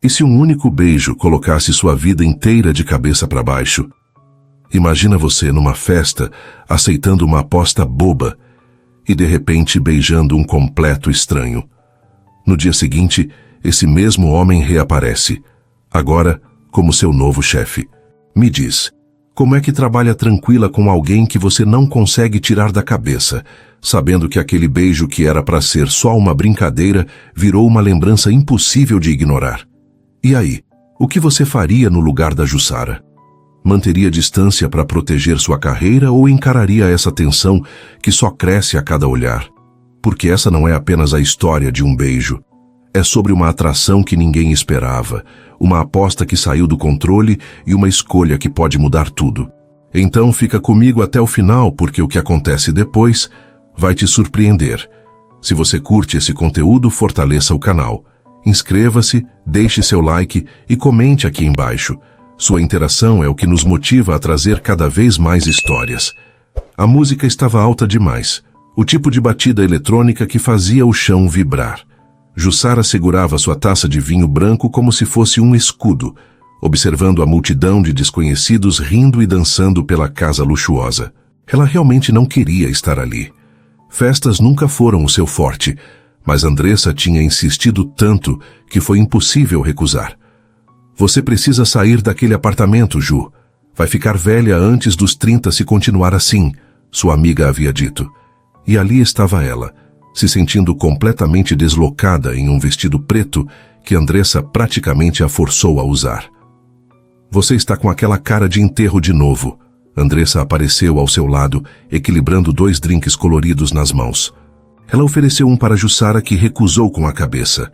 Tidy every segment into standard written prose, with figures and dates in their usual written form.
E se um único beijo colocasse sua vida inteira de cabeça para baixo? Imagina você numa festa, aceitando uma aposta boba e de repente beijando um completo estranho. No dia seguinte, esse mesmo homem reaparece, agora como seu novo chefe. Me diz, como é que trabalha tranquila com alguém que você não consegue tirar da cabeça, sabendo que aquele beijo que era para ser só uma brincadeira virou uma lembrança impossível de ignorar? E aí, o que você faria no lugar da Jussara? Manteria distância para proteger sua carreira ou encararia essa tensão que só cresce a cada olhar? Porque essa não é apenas a história de um beijo. É sobre uma atração que ninguém esperava, uma aposta que saiu do controle e uma escolha que pode mudar tudo. Então fica comigo até o final, porque o que acontece depois vai te surpreender. Se você curte esse conteúdo, fortaleça o canal. Inscreva-se, deixe seu like e comente aqui embaixo. Sua interação é o que nos motiva a trazer cada vez mais histórias. A música estava alta demais, o tipo de batida eletrônica que fazia o chão vibrar. Jussara segurava sua taça de vinho branco como se fosse um escudo, observando a multidão de desconhecidos rindo e dançando pela casa luxuosa. Ela realmente não queria estar ali. Festas nunca foram o seu forte, mas Andressa tinha insistido tanto que foi impossível recusar. Você precisa sair daquele apartamento, Ju. Vai ficar velha antes dos 30 se continuar assim, sua amiga havia dito. E ali estava ela, se sentindo completamente deslocada em um vestido preto que Andressa praticamente a forçou a usar. Você está com aquela cara de enterro de novo. Andressa apareceu ao seu lado, equilibrando 2 drinks coloridos nas mãos. Ela ofereceu um para Jussara, que recusou com a cabeça.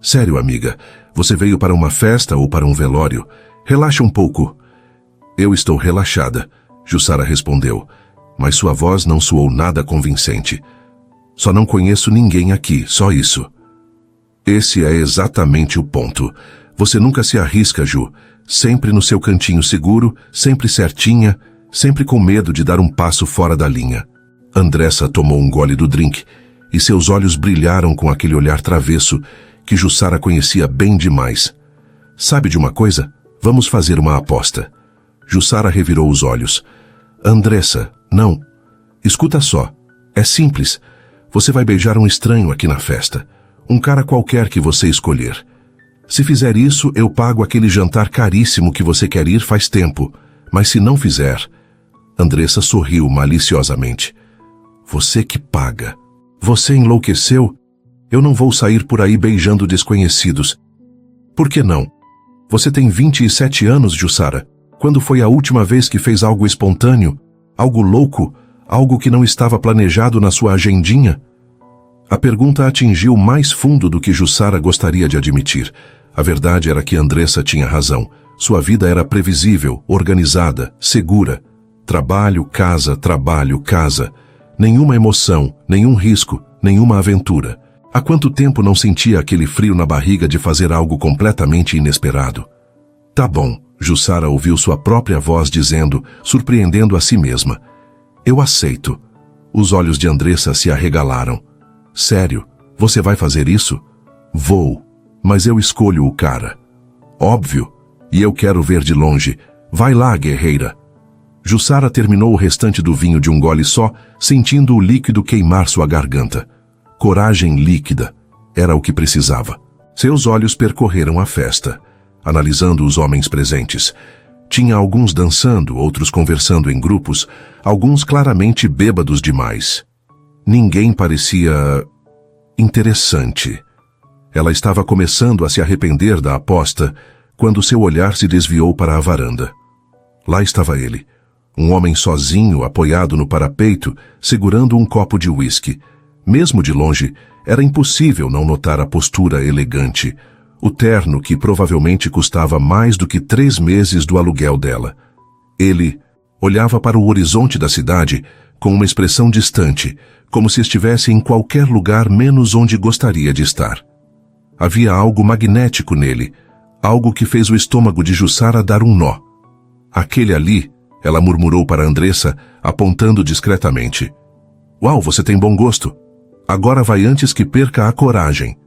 Sério, amiga, você veio para uma festa ou para um velório? Relaxa um pouco. Eu estou relaxada, Jussara respondeu, mas sua voz não soou nada convincente. Só não conheço ninguém aqui, só isso. Esse é exatamente o ponto. Você nunca se arrisca, Ju. Sempre no seu cantinho seguro, sempre certinha, sempre com medo de dar um passo fora da linha. Andressa tomou um gole do drink e seus olhos brilharam com aquele olhar travesso que Jussara conhecia bem demais. Sabe de uma coisa? Vamos fazer uma aposta. Jussara revirou os olhos. Andressa, não. Escuta só. É simples. Você vai beijar um estranho aqui na festa. Um cara qualquer que você escolher. Se fizer isso, eu pago aquele jantar caríssimo que você quer ir faz tempo. Mas se não fizer... Andressa sorriu maliciosamente. Você que paga. Você enlouqueceu? Eu não vou sair por aí beijando desconhecidos. Por que não? Você tem 27 anos, Jussara. Quando foi a última vez que fez algo espontâneo? Algo louco? Algo que não estava planejado na sua agendinha? A pergunta atingiu mais fundo do que Jussara gostaria de admitir. A verdade era que Andressa tinha razão. Sua vida era previsível, organizada, segura. Trabalho, casa. Nenhuma emoção, nenhum risco, nenhuma aventura. Há quanto tempo não sentia aquele frio na barriga de fazer algo completamente inesperado? Tá bom, Jussara ouviu sua própria voz dizendo, surpreendendo a si mesma. Eu aceito. Os olhos de Andressa se arregalaram. Sério, você vai fazer isso? Vou, mas eu escolho o cara. Óbvio, e eu quero ver de longe. Vai lá, guerreira. Jussara terminou o restante do vinho de um gole só, sentindo o líquido queimar sua garganta. Coragem líquida. Era o que precisava. Seus olhos percorreram a festa, analisando os homens presentes. Tinha alguns dançando, outros conversando em grupos, alguns claramente bêbados demais. Ninguém parecia... interessante. Ela estava começando a se arrepender da aposta, quando seu olhar se desviou para a varanda. Lá estava ele, um homem sozinho, apoiado no parapeito, segurando um copo de uísque. Mesmo de longe, era impossível não notar a postura elegante, o terno que provavelmente custava mais do que 3 meses do aluguel dela. Ele olhava para o horizonte da cidade com uma expressão distante, como se estivesse em qualquer lugar menos onde gostaria de estar. Havia algo magnético nele, algo que fez o estômago de Jussara dar um nó. Aquele ali, ela murmurou para Andressa, apontando discretamente. Uau, você tem bom gosto. Agora vai antes que perca a coragem.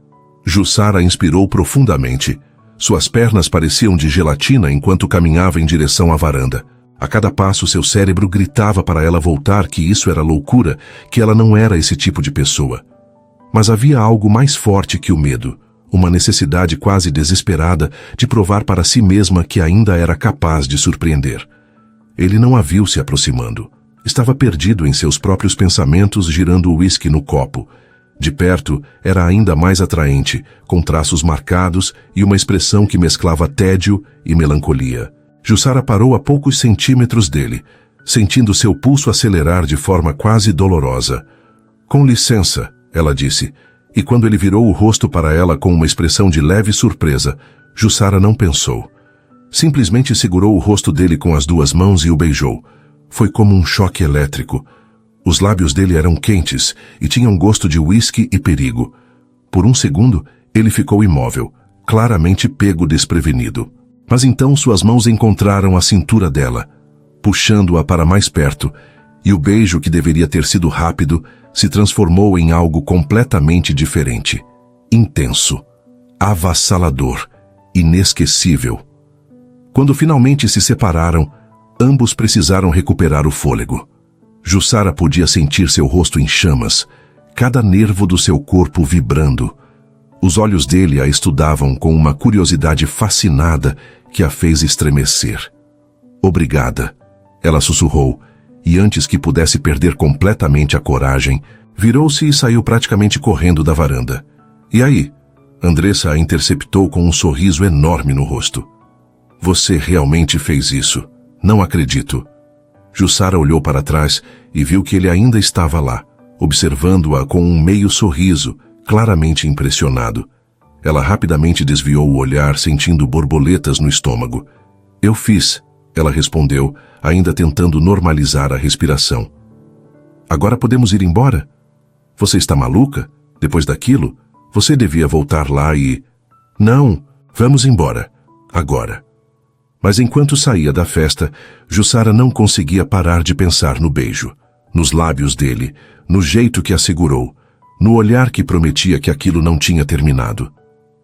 Jussara inspirou profundamente. Suas pernas pareciam de gelatina enquanto caminhava em direção à varanda. A cada passo, seu cérebro gritava para ela voltar que isso era loucura, que ela não era esse tipo de pessoa. Mas havia algo mais forte que o medo, uma necessidade quase desesperada de provar para si mesma que ainda era capaz de surpreender. Ele não a viu se aproximando. Estava perdido em seus próprios pensamentos, girando o uísque no copo. De perto, era ainda mais atraente, com traços marcados e uma expressão que mesclava tédio e melancolia. Jussara parou a poucos centímetros dele, sentindo seu pulso acelerar de forma quase dolorosa. "Com licença", ela disse, e quando ele virou o rosto para ela com uma expressão de leve surpresa, Jussara não pensou. Simplesmente segurou o rosto dele com as duas mãos e o beijou. Foi como um choque elétrico. Os lábios dele eram quentes e tinham gosto de uísque e perigo. Por um segundo, ele ficou imóvel, claramente pego desprevenido. Mas então suas mãos encontraram a cintura dela, puxando-a para mais perto, e o beijo, que deveria ter sido rápido, se transformou em algo completamente diferente. Intenso, avassalador, inesquecível. Quando finalmente se separaram, ambos precisaram recuperar o fôlego. Jussara podia sentir seu rosto em chamas, cada nervo do seu corpo vibrando. Os olhos dele a estudavam com uma curiosidade fascinada que a fez estremecer. "Obrigada", ela sussurrou, e antes que pudesse perder completamente a coragem, virou-se e saiu praticamente correndo da varanda. "E aí?" Andressa a interceptou com um sorriso enorme no rosto. "Você realmente fez isso? Não acredito." Jussara olhou para trás e viu que ele ainda estava lá, observando-a com um meio sorriso, claramente impressionado. Ela rapidamente desviou o olhar, sentindo borboletas no estômago. "Eu fiz", ela respondeu, ainda tentando normalizar a respiração. "Agora podemos ir embora? Você está maluca? Depois daquilo, você devia voltar lá e..." "Não, vamos embora. Agora." Mas enquanto saía da festa, Jussara não conseguia parar de pensar no beijo, nos lábios dele, no jeito que a segurou, no olhar que prometia que aquilo não tinha terminado.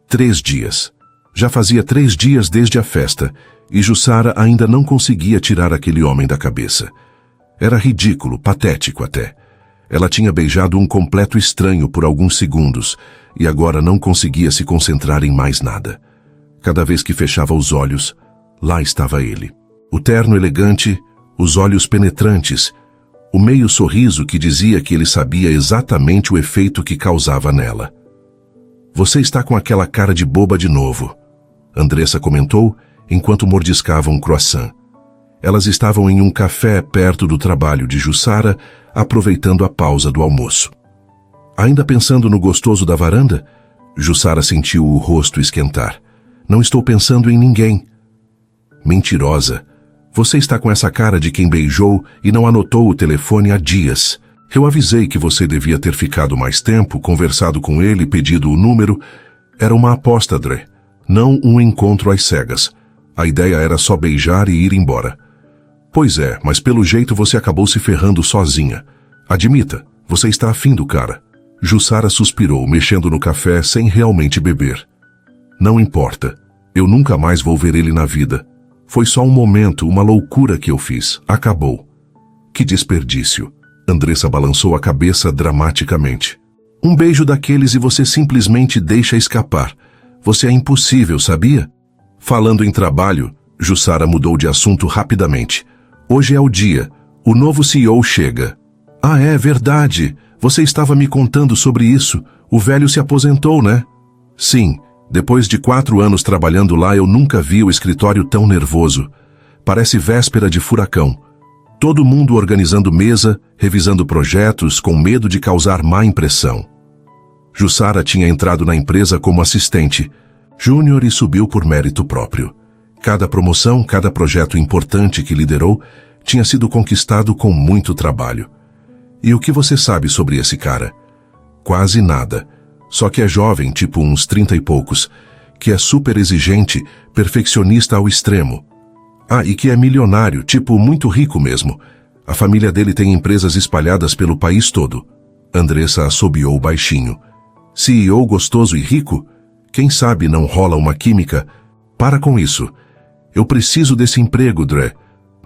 3 dias. Já fazia 3 dias desde a festa, e Jussara ainda não conseguia tirar aquele homem da cabeça. Era ridículo, patético até. Ela tinha beijado um completo estranho por alguns segundos, e agora não conseguia se concentrar em mais nada. Cada vez que fechava os olhos, lá estava ele. O terno elegante, os olhos penetrantes, o meio sorriso que dizia que ele sabia exatamente o efeito que causava nela. "Você está com aquela cara de boba de novo", Andressa comentou enquanto mordiscava um croissant. Elas estavam em um café perto do trabalho de Jussara, aproveitando a pausa do almoço. Ainda pensando no gostoso da varanda, Jussara sentiu o rosto esquentar. "Não estou pensando em ninguém." "Mentirosa. Você está com essa cara de quem beijou e não anotou o telefone há dias. Eu avisei que você devia ter ficado mais tempo, conversado com ele, pedido o número. Era uma aposta, Dre. Não um encontro às cegas. A ideia era só beijar e ir embora." "Pois é, mas pelo jeito você acabou se ferrando sozinha. Admita, você está afim do cara." Jussara suspirou, mexendo no café sem realmente beber. "Não importa. Eu nunca mais vou ver ele na vida. Foi só um momento, uma loucura que eu fiz. Acabou." "Que desperdício." Andressa balançou a cabeça dramaticamente. "Um beijo daqueles e você simplesmente deixa escapar. Você é impossível, sabia?" Falando em trabalho, Jussara mudou de assunto rapidamente. "Hoje é o dia. O novo CEO chega." "Ah, é verdade. Você estava me contando sobre isso. O velho se aposentou, né?" "Sim. Depois de 4 anos trabalhando lá, eu nunca vi o escritório tão nervoso. Parece véspera de furacão. Todo mundo organizando mesa, revisando projetos, com medo de causar má impressão." Jussara tinha entrado na empresa como assistente júnior e subiu por mérito próprio. Cada promoção, cada projeto importante que liderou, tinha sido conquistado com muito trabalho. "E o que você sabe sobre esse cara?" "Quase nada. Só que é jovem, tipo uns 30 e poucos, que é super exigente, perfeccionista ao extremo. Ah, e que é milionário, tipo muito rico mesmo. A família dele tem empresas espalhadas pelo país todo." Andressa assobiou baixinho. "CEO gostoso e rico? Quem sabe não rola uma química?" Para com isso. Eu preciso desse emprego, Dre.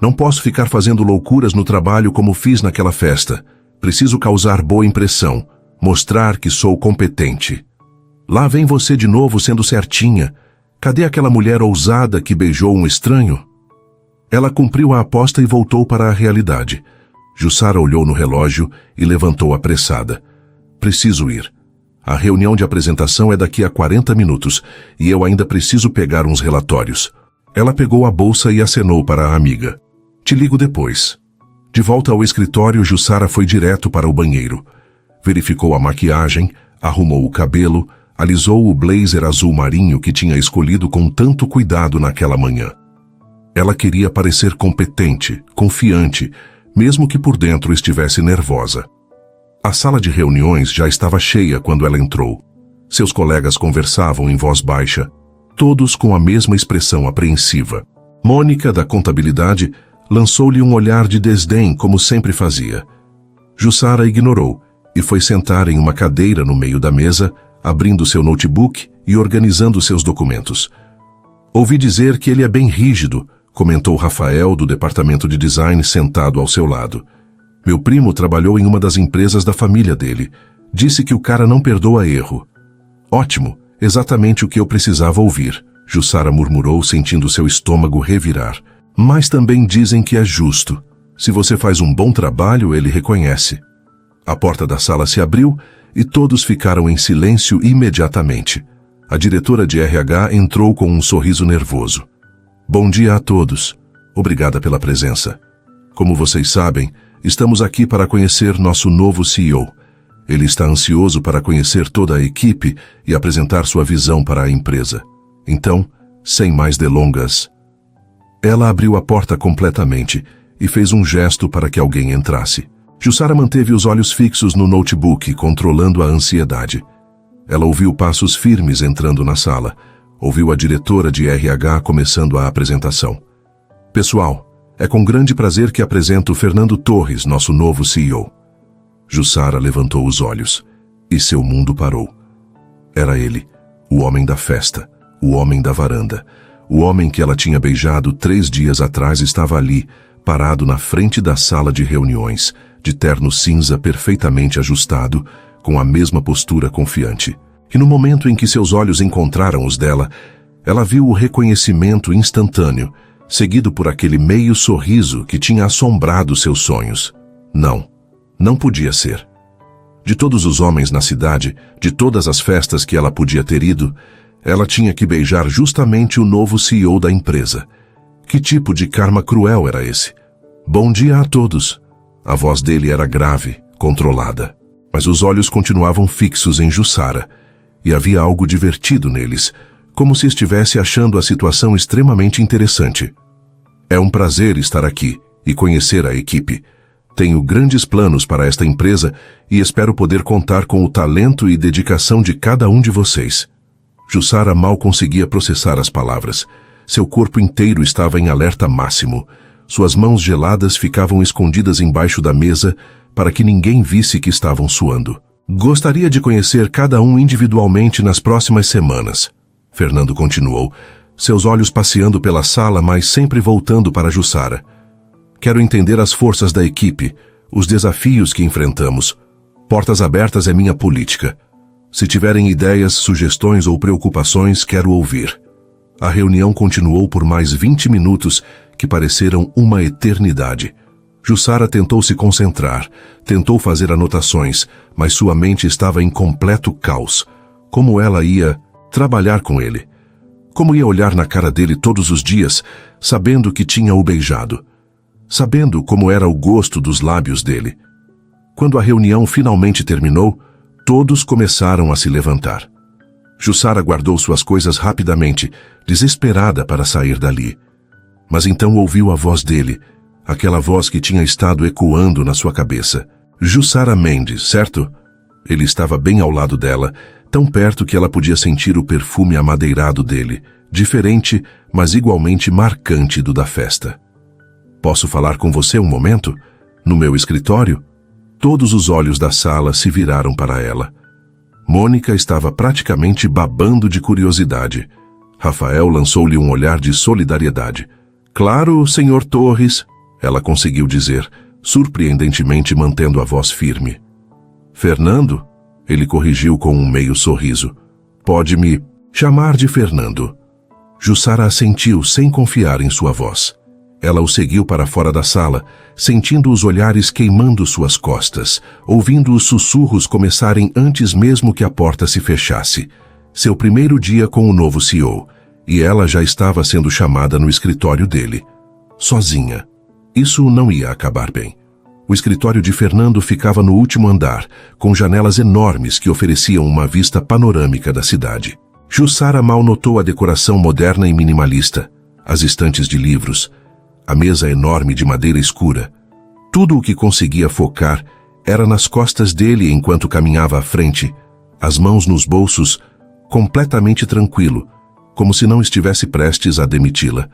Não posso ficar fazendo loucuras no trabalho como fiz naquela festa. Preciso causar boa impressão, mostrar que sou competente. Lá vem você de novo sendo certinha. Cadê aquela mulher ousada que beijou um estranho? Ela cumpriu a aposta e voltou para a realidade. Jussara olhou no relógio e levantou apressada. Preciso ir. A reunião de apresentação é daqui a 40 minutos e eu ainda preciso pegar uns relatórios. Ela pegou a bolsa e acenou para a amiga. Te ligo depois. De volta ao escritório, Jussara foi direto para o banheiro. Verificou a maquiagem, arrumou o cabelo, alisou o blazer azul marinho que tinha escolhido com tanto cuidado naquela manhã. Ela queria parecer competente, confiante, mesmo que por dentro estivesse nervosa. A sala de reuniões já estava cheia quando ela entrou. Seus colegas conversavam em voz baixa, todos com a mesma expressão apreensiva. Mônica, da contabilidade, lançou-lhe um olhar de desdém, como sempre fazia. Jussara ignorou e foi sentar em uma cadeira no meio da mesa, abrindo seu notebook e organizando seus documentos. Ouvi dizer que ele é bem rígido, comentou Rafael, do departamento de design, sentado ao seu lado. Meu primo trabalhou em uma das empresas da família dele. Disse que o cara não perdoa erro. Ótimo, exatamente o que eu precisava ouvir, Jussara murmurou, sentindo seu estômago revirar. Mas também dizem que é justo. Se você faz um bom trabalho, ele reconhece. A porta da sala se abriu e todos ficaram em silêncio imediatamente. A diretora de RH entrou com um sorriso nervoso. Bom dia a todos. Obrigada pela presença. Como vocês sabem, estamos aqui para conhecer nosso novo CEO. Ele está ansioso para conhecer toda a equipe e apresentar sua visão para a empresa. Então, sem mais delongas... Ela abriu a porta completamente e fez um gesto para que alguém entrasse. Jussara manteve os olhos fixos no notebook, controlando a ansiedade. Ela ouviu passos firmes entrando na sala. Ouviu a diretora de RH começando a apresentação. Pessoal, é com grande prazer que apresento Fernando Torres, nosso novo CEO. Jussara levantou os olhos e seu mundo parou. Era ele, o homem da festa, o homem da varanda. O homem que ela tinha beijado 3 dias atrás estava ali, parado na frente da sala de reuniões, de terno cinza perfeitamente ajustado, com a mesma postura confiante. E no momento em que seus olhos encontraram os dela, ela viu o reconhecimento instantâneo, seguido por aquele meio sorriso que tinha assombrado seus sonhos. Não podia ser. De todos os homens na cidade, de todas as festas que ela podia ter ido, ela tinha que beijar justamente o novo CEO da empresa. Que tipo de karma cruel era esse? Bom dia a todos. A voz dele era grave, controlada. Mas os olhos continuavam fixos em Jussara, e havia algo divertido neles, como se estivesse achando a situação extremamente interessante. É um prazer estar aqui e conhecer a equipe. Tenho grandes planos para esta empresa e espero poder contar com o talento e dedicação de cada um de vocês. Jussara mal conseguia processar as palavras. Seu corpo inteiro estava em alerta máximo. Suas mãos geladas ficavam escondidas embaixo da mesa para que ninguém visse que estavam suando. Gostaria de conhecer cada um individualmente nas próximas semanas. Fernando continuou, seus olhos passeando pela sala, mas sempre voltando para Jussara. Quero entender as forças da equipe, os desafios que enfrentamos. Portas abertas é minha política. Se tiverem ideias, sugestões ou preocupações, quero ouvir. A reunião continuou por mais 20 minutos, que pareceram uma eternidade. Jussara tentou se concentrar, tentou fazer anotações, mas sua mente estava em completo caos. Como ela ia trabalhar com ele? Como ia olhar na cara dele todos os dias, sabendo que tinha o beijado? Sabendo como era o gosto dos lábios dele? Quando a reunião finalmente terminou, todos começaram a se levantar. Jussara guardou suas coisas rapidamente, desesperada para sair dali. Mas então ouviu a voz dele, aquela voz que tinha estado ecoando na sua cabeça. Jussara Mendes, certo? Ele estava bem ao lado dela, tão perto que ela podia sentir o perfume amadeirado dele, diferente, mas igualmente marcante do da festa. Posso falar com você um momento? No meu escritório? Todos os olhos da sala se viraram para ela. Mônica estava praticamente babando de curiosidade. Rafael lançou-lhe um olhar de solidariedade. Claro, Sr. Torres, ela conseguiu dizer, surpreendentemente mantendo a voz firme. Fernando? Ele corrigiu com um meio sorriso. Pode me chamar de Fernando. Jussara assentiu sem confiar em sua voz. Ela o seguiu para fora da sala, sentindo os olhares queimando suas costas, ouvindo os sussurros começarem antes mesmo que a porta se fechasse. Seu primeiro dia com o novo CEO, e ela já estava sendo chamada no escritório dele. Sozinha. Isso não ia acabar bem. O escritório de Fernando ficava no último andar, com janelas enormes que ofereciam uma vista panorâmica da cidade. Jussara mal notou a decoração moderna e minimalista, as estantes de livros, a mesa enorme de madeira escura. Tudo o que conseguia focar era nas costas dele enquanto caminhava à frente, as mãos nos bolsos, completamente tranquilo, como se não estivesse prestes a demiti-la,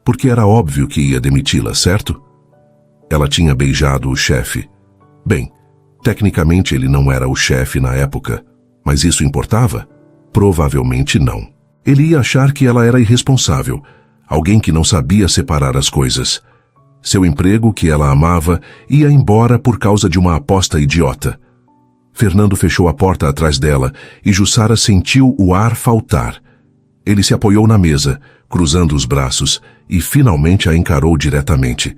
porque era óbvio que ia demiti-la, certo? Ela tinha beijado o chefe. Bem, tecnicamente ele não era o chefe na época, mas isso importava? Provavelmente não. Ele ia achar que ela era irresponsável, alguém que não sabia separar as coisas. Seu emprego, que ela amava, ia embora por causa de uma aposta idiota. Fernando fechou a porta atrás dela e Jussara sentiu o ar faltar. Ele se apoiou na mesa, cruzando os braços, e finalmente a encarou diretamente.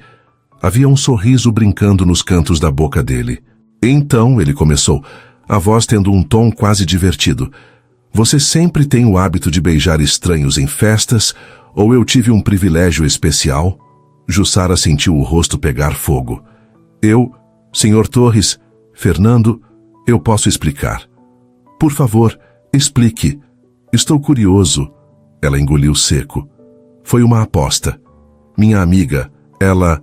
Havia um sorriso brincando nos cantos da boca dele. Então, ele começou, a voz tendo um tom quase divertido. Você sempre tem o hábito de beijar estranhos em festas, ou eu tive um privilégio especial? Jussara sentiu o rosto pegar fogo. Sr. Torres, Fernando, eu posso explicar. Por favor, explique. Estou curioso. Ela engoliu seco. Foi uma aposta. Minha amiga, ela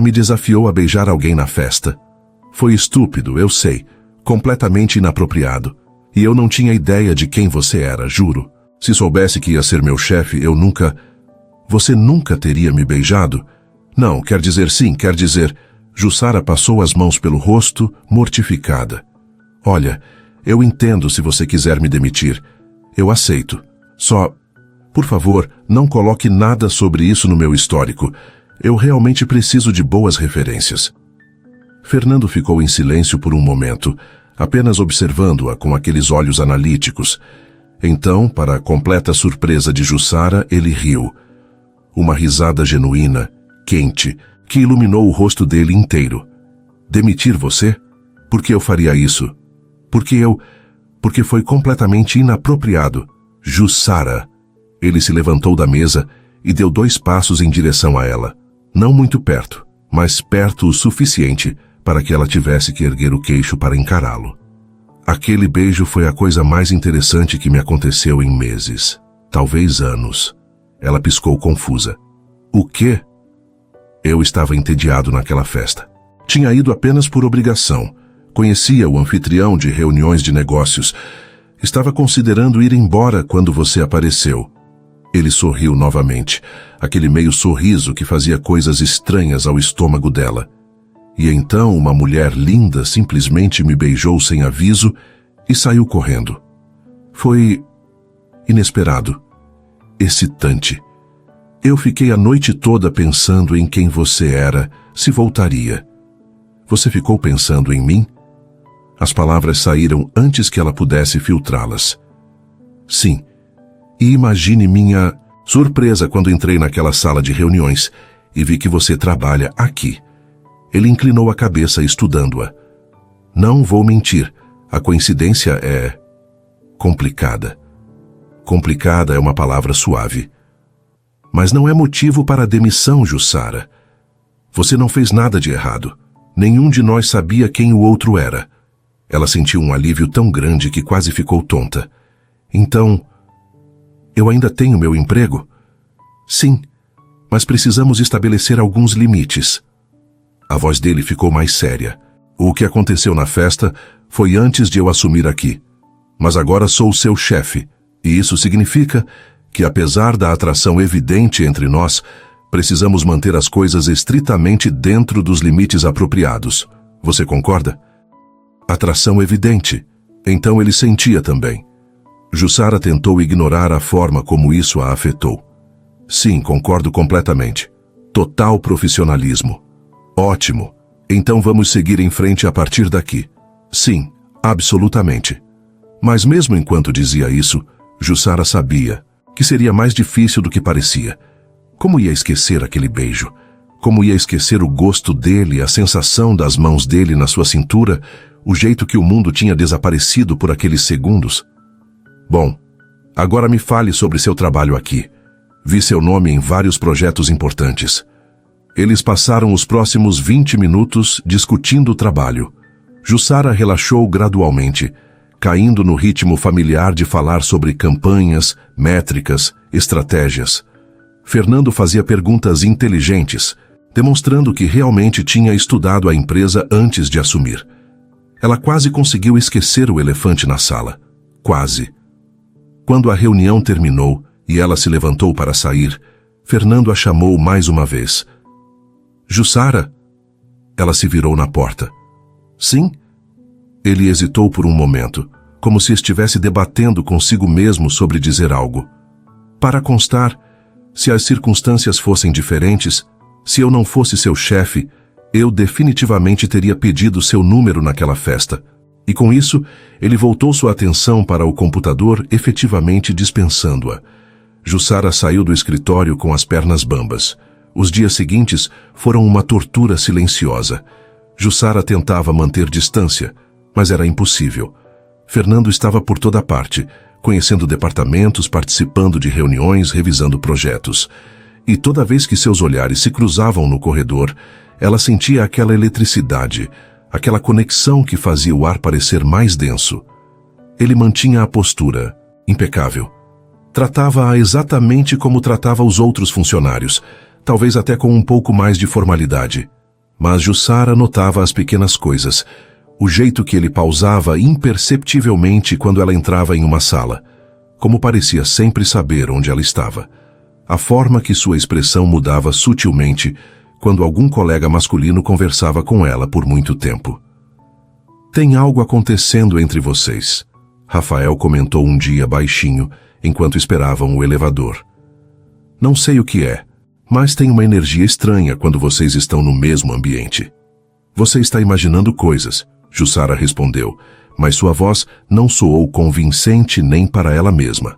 me desafiou a beijar alguém na festa. Foi estúpido, eu sei, completamente inapropriado. E eu não tinha ideia de quem você era, juro. Se soubesse que ia ser meu chefe, Você nunca teria me beijado? Não, quer dizer sim, quer dizer... Jussara passou as mãos pelo rosto, mortificada. Olha, eu entendo se você quiser me demitir. Eu aceito. Só, por favor, não coloque nada sobre isso no meu histórico. Eu realmente preciso de boas referências. Fernando ficou em silêncio por um momento, apenas observando-a com aqueles olhos analíticos. Então, para a completa surpresa de Jussara, ele riu. Uma risada genuína, quente, que iluminou o rosto dele inteiro. Demitir você? Por que eu faria isso? Porque foi completamente inapropriado. Jussara. Ele se levantou da mesa e deu 2 passos em direção a ela. Não muito perto, mas perto o suficiente para que ela tivesse que erguer o queixo para encará-lo. Aquele beijo foi a coisa mais interessante que me aconteceu em meses. Talvez anos. Ela piscou confusa. O quê? Eu estava entediado naquela festa. Tinha ido apenas por obrigação. Conhecia o anfitrião de reuniões de negócios. Estava considerando ir embora quando você apareceu. Ele sorriu novamente, aquele meio sorriso que fazia coisas estranhas ao estômago dela. E então uma mulher linda simplesmente me beijou sem aviso e saiu correndo. Foi inesperado, excitante. Eu fiquei a noite toda pensando em quem você era, se voltaria. Você ficou pensando em mim? As palavras saíram antes que ela pudesse filtrá-las. Sim. E imagine minha surpresa quando entrei naquela sala de reuniões e vi que você trabalha aqui. Ele inclinou a cabeça estudando-a. Não vou mentir, a coincidência é... complicada. Complicada é uma palavra suave. Mas não é motivo para a demissão, Jussara. Você não fez nada de errado. Nenhum de nós sabia quem o outro era. Ela sentiu um alívio tão grande que quase ficou tonta. Então, eu ainda tenho meu emprego? Sim, mas precisamos estabelecer alguns limites. A voz dele ficou mais séria. O que aconteceu na festa foi antes de eu assumir aqui. Mas agora sou seu chefe, e isso significa que, apesar da atração evidente entre nós, precisamos manter as coisas estritamente dentro dos limites apropriados. Você concorda? Atração evidente. Então ele sentia também. Jussara tentou ignorar a forma como isso a afetou. Sim, concordo completamente. Total profissionalismo. Ótimo. Então vamos seguir em frente a partir daqui. Sim, absolutamente. Mas mesmo enquanto dizia isso, Jussara sabia que seria mais difícil do que parecia. Como ia esquecer aquele beijo? Como ia esquecer o gosto dele, a sensação das mãos dele na sua cintura, o jeito que o mundo tinha desaparecido por aqueles segundos? Bom, agora me fale sobre seu trabalho aqui. Vi seu nome em vários projetos importantes. Eles passaram os próximos 20 minutos discutindo o trabalho. Jussara relaxou gradualmente, caindo no ritmo familiar de falar sobre campanhas, métricas, estratégias. Fernando fazia perguntas inteligentes, demonstrando que realmente tinha estudado a empresa antes de assumir. Ela quase conseguiu esquecer o elefante na sala. Quase. Quando a reunião terminou e ela se levantou para sair, Fernando a chamou mais uma vez. Jussara? Ela se virou na porta. Sim? Ele hesitou por um momento, como se estivesse debatendo consigo mesmo sobre dizer algo. Para constar, se as circunstâncias fossem diferentes, se eu não fosse seu chefe, eu definitivamente teria pedido seu número naquela festa. E com isso, ele voltou sua atenção para o computador, efetivamente dispensando-a. Jussara saiu do escritório com as pernas bambas. Os dias seguintes foram uma tortura silenciosa. Jussara tentava manter distância, mas era impossível. Fernando estava por toda parte, conhecendo departamentos, participando de reuniões, revisando projetos. E toda vez que seus olhares se cruzavam no corredor, ela sentia aquela eletricidade, aquela conexão que fazia o ar parecer mais denso. Ele mantinha a postura, impecável. Tratava-a exatamente como tratava os outros funcionários, talvez até com um pouco mais de formalidade. Mas Jussara notava as pequenas coisas, o jeito que ele pausava imperceptivelmente quando ela entrava em uma sala, como parecia sempre saber onde ela estava. A forma que sua expressão mudava sutilmente quando algum colega masculino conversava com ela por muito tempo. Tem algo acontecendo entre vocês, Rafael comentou um dia baixinho, enquanto esperavam o elevador. Não sei o que é, mas tem uma energia estranha quando vocês estão no mesmo ambiente. Você está imaginando coisas, Jussara respondeu, mas sua voz não soou convincente nem para ela mesma.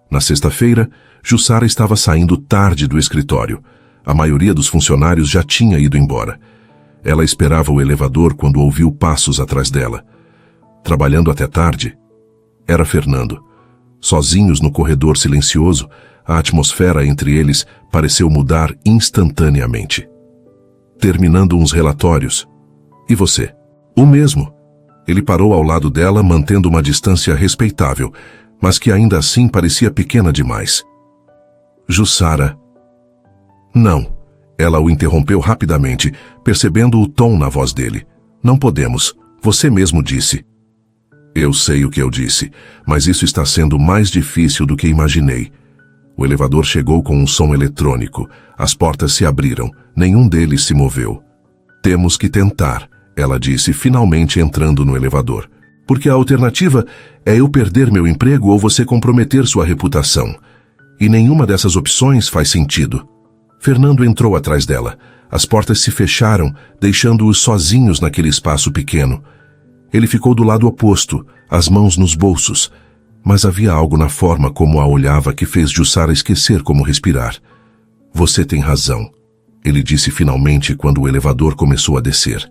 Na sexta-feira, Jussara estava saindo tarde do escritório. A maioria dos funcionários já tinha ido embora. Ela esperava o elevador quando ouviu passos atrás dela. Trabalhando até tarde, era Fernando. Sozinhos no corredor silencioso, a atmosfera entre eles pareceu mudar instantaneamente. Terminando uns relatórios. E você? O mesmo. Ele parou ao lado dela, mantendo uma distância respeitável, mas que ainda assim parecia pequena demais. Jussara. Não. Ela o interrompeu rapidamente, percebendo o tom na voz dele. Não podemos. Você mesmo disse. Eu sei o que eu disse, mas isso está sendo mais difícil do que imaginei. O elevador chegou com um som eletrônico. As portas se abriram. Nenhum deles se moveu. Temos que tentar, ela disse, finalmente entrando no elevador. Porque a alternativa é eu perder meu emprego ou você comprometer sua reputação. E nenhuma dessas opções faz sentido. Fernando entrou atrás dela. As portas se fecharam, deixando-os sozinhos naquele espaço pequeno. Ele ficou do lado oposto, as mãos nos bolsos. Mas havia algo na forma como a olhava que fez Jussara esquecer como respirar. Você tem razão, ele disse finalmente quando o elevador começou a descer.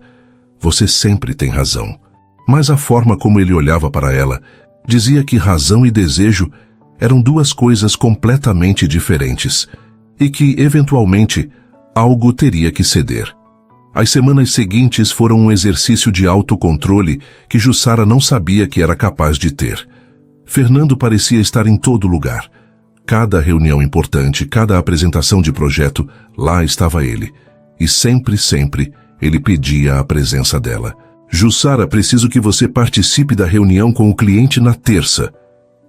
Você sempre tem razão. Mas a forma como ele olhava para ela dizia que razão e desejo eram duas coisas completamente diferentes e que, eventualmente, algo teria que ceder. As semanas seguintes foram um exercício de autocontrole que Jussara não sabia que era capaz de ter. Fernando parecia estar em todo lugar. Cada reunião importante, cada apresentação de projeto, lá estava ele. E sempre, ele pedia a presença dela. Jussara, preciso que você participe da reunião com o cliente na terça.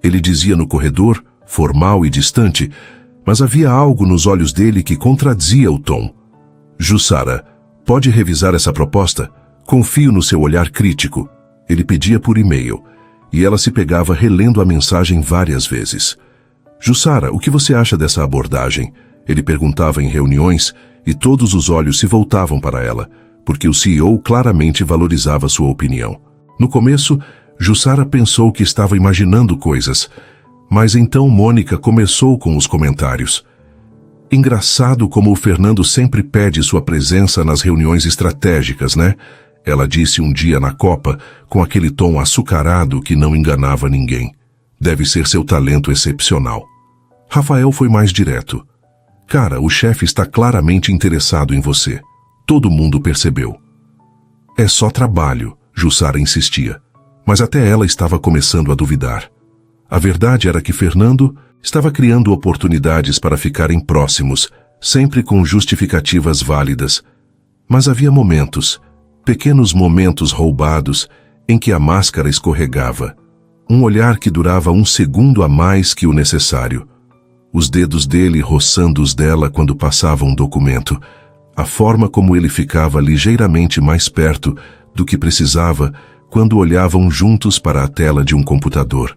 Ele dizia no corredor, formal e distante, mas havia algo nos olhos dele que contradizia o tom. Jussara, pode revisar essa proposta? Confio no seu olhar crítico. Ele pedia por e-mail. e ela se pegava relendo a mensagem várias vezes. Jussara, o que você acha dessa abordagem? Ele perguntava em reuniões e todos os olhos se voltavam para ela, porque o CEO claramente valorizava sua opinião. No começo, Jussara pensou que estava imaginando coisas, mas então Mônica começou com os comentários. Engraçado como o Fernando sempre pede sua presença nas reuniões estratégicas, né? Ela disse um dia na Copa, com aquele tom açucarado que não enganava ninguém. Deve ser seu talento excepcional. Rafael foi mais direto. Cara, o chefe está claramente interessado em você. Todo mundo percebeu. É só trabalho, Jussara insistia. Mas até ela estava começando a duvidar. A verdade era que Fernando estava criando oportunidades para ficarem próximos, sempre com justificativas válidas. Mas havia momentos, pequenos momentos roubados, em que a máscara escorregava. Um olhar que durava 1 segundo a mais que o necessário. Os dedos dele roçando os dela quando passava um documento. A forma como ele ficava ligeiramente mais perto do que precisava quando olhavam juntos para a tela de um computador.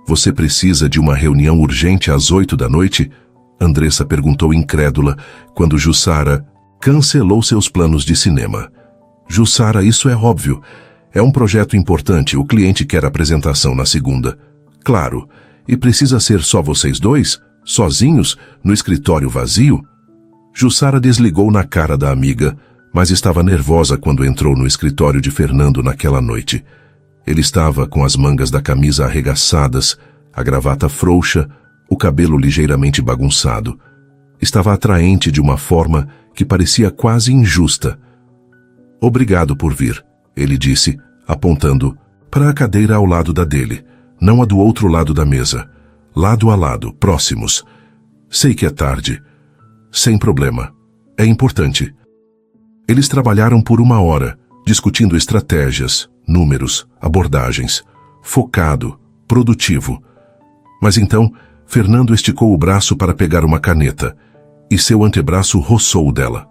Você precisa de uma reunião urgente às 8 da noite? Andressa perguntou incrédula quando Jussara cancelou seus planos de cinema. Jussara, isso é óbvio. É um projeto importante, o cliente quer apresentação na segunda. Claro, e precisa ser só vocês dois? Sozinhos? No escritório vazio? Jussara desligou na cara da amiga, mas estava nervosa quando entrou no escritório de Fernando naquela noite. Ele estava com as mangas da camisa arregaçadas, a gravata frouxa, o cabelo ligeiramente bagunçado. Estava atraente de uma forma que parecia quase injusta. Obrigado por vir, ele disse, apontando para a cadeira ao lado da dele, não a do outro lado da mesa. Lado a lado, próximos. Sei que é tarde. Sem problema. É importante. Eles trabalharam por 1 hora, discutindo estratégias, números, abordagens. Focado, produtivo. Mas então, Fernando esticou o braço para pegar uma caneta, e seu antebraço roçou o dela.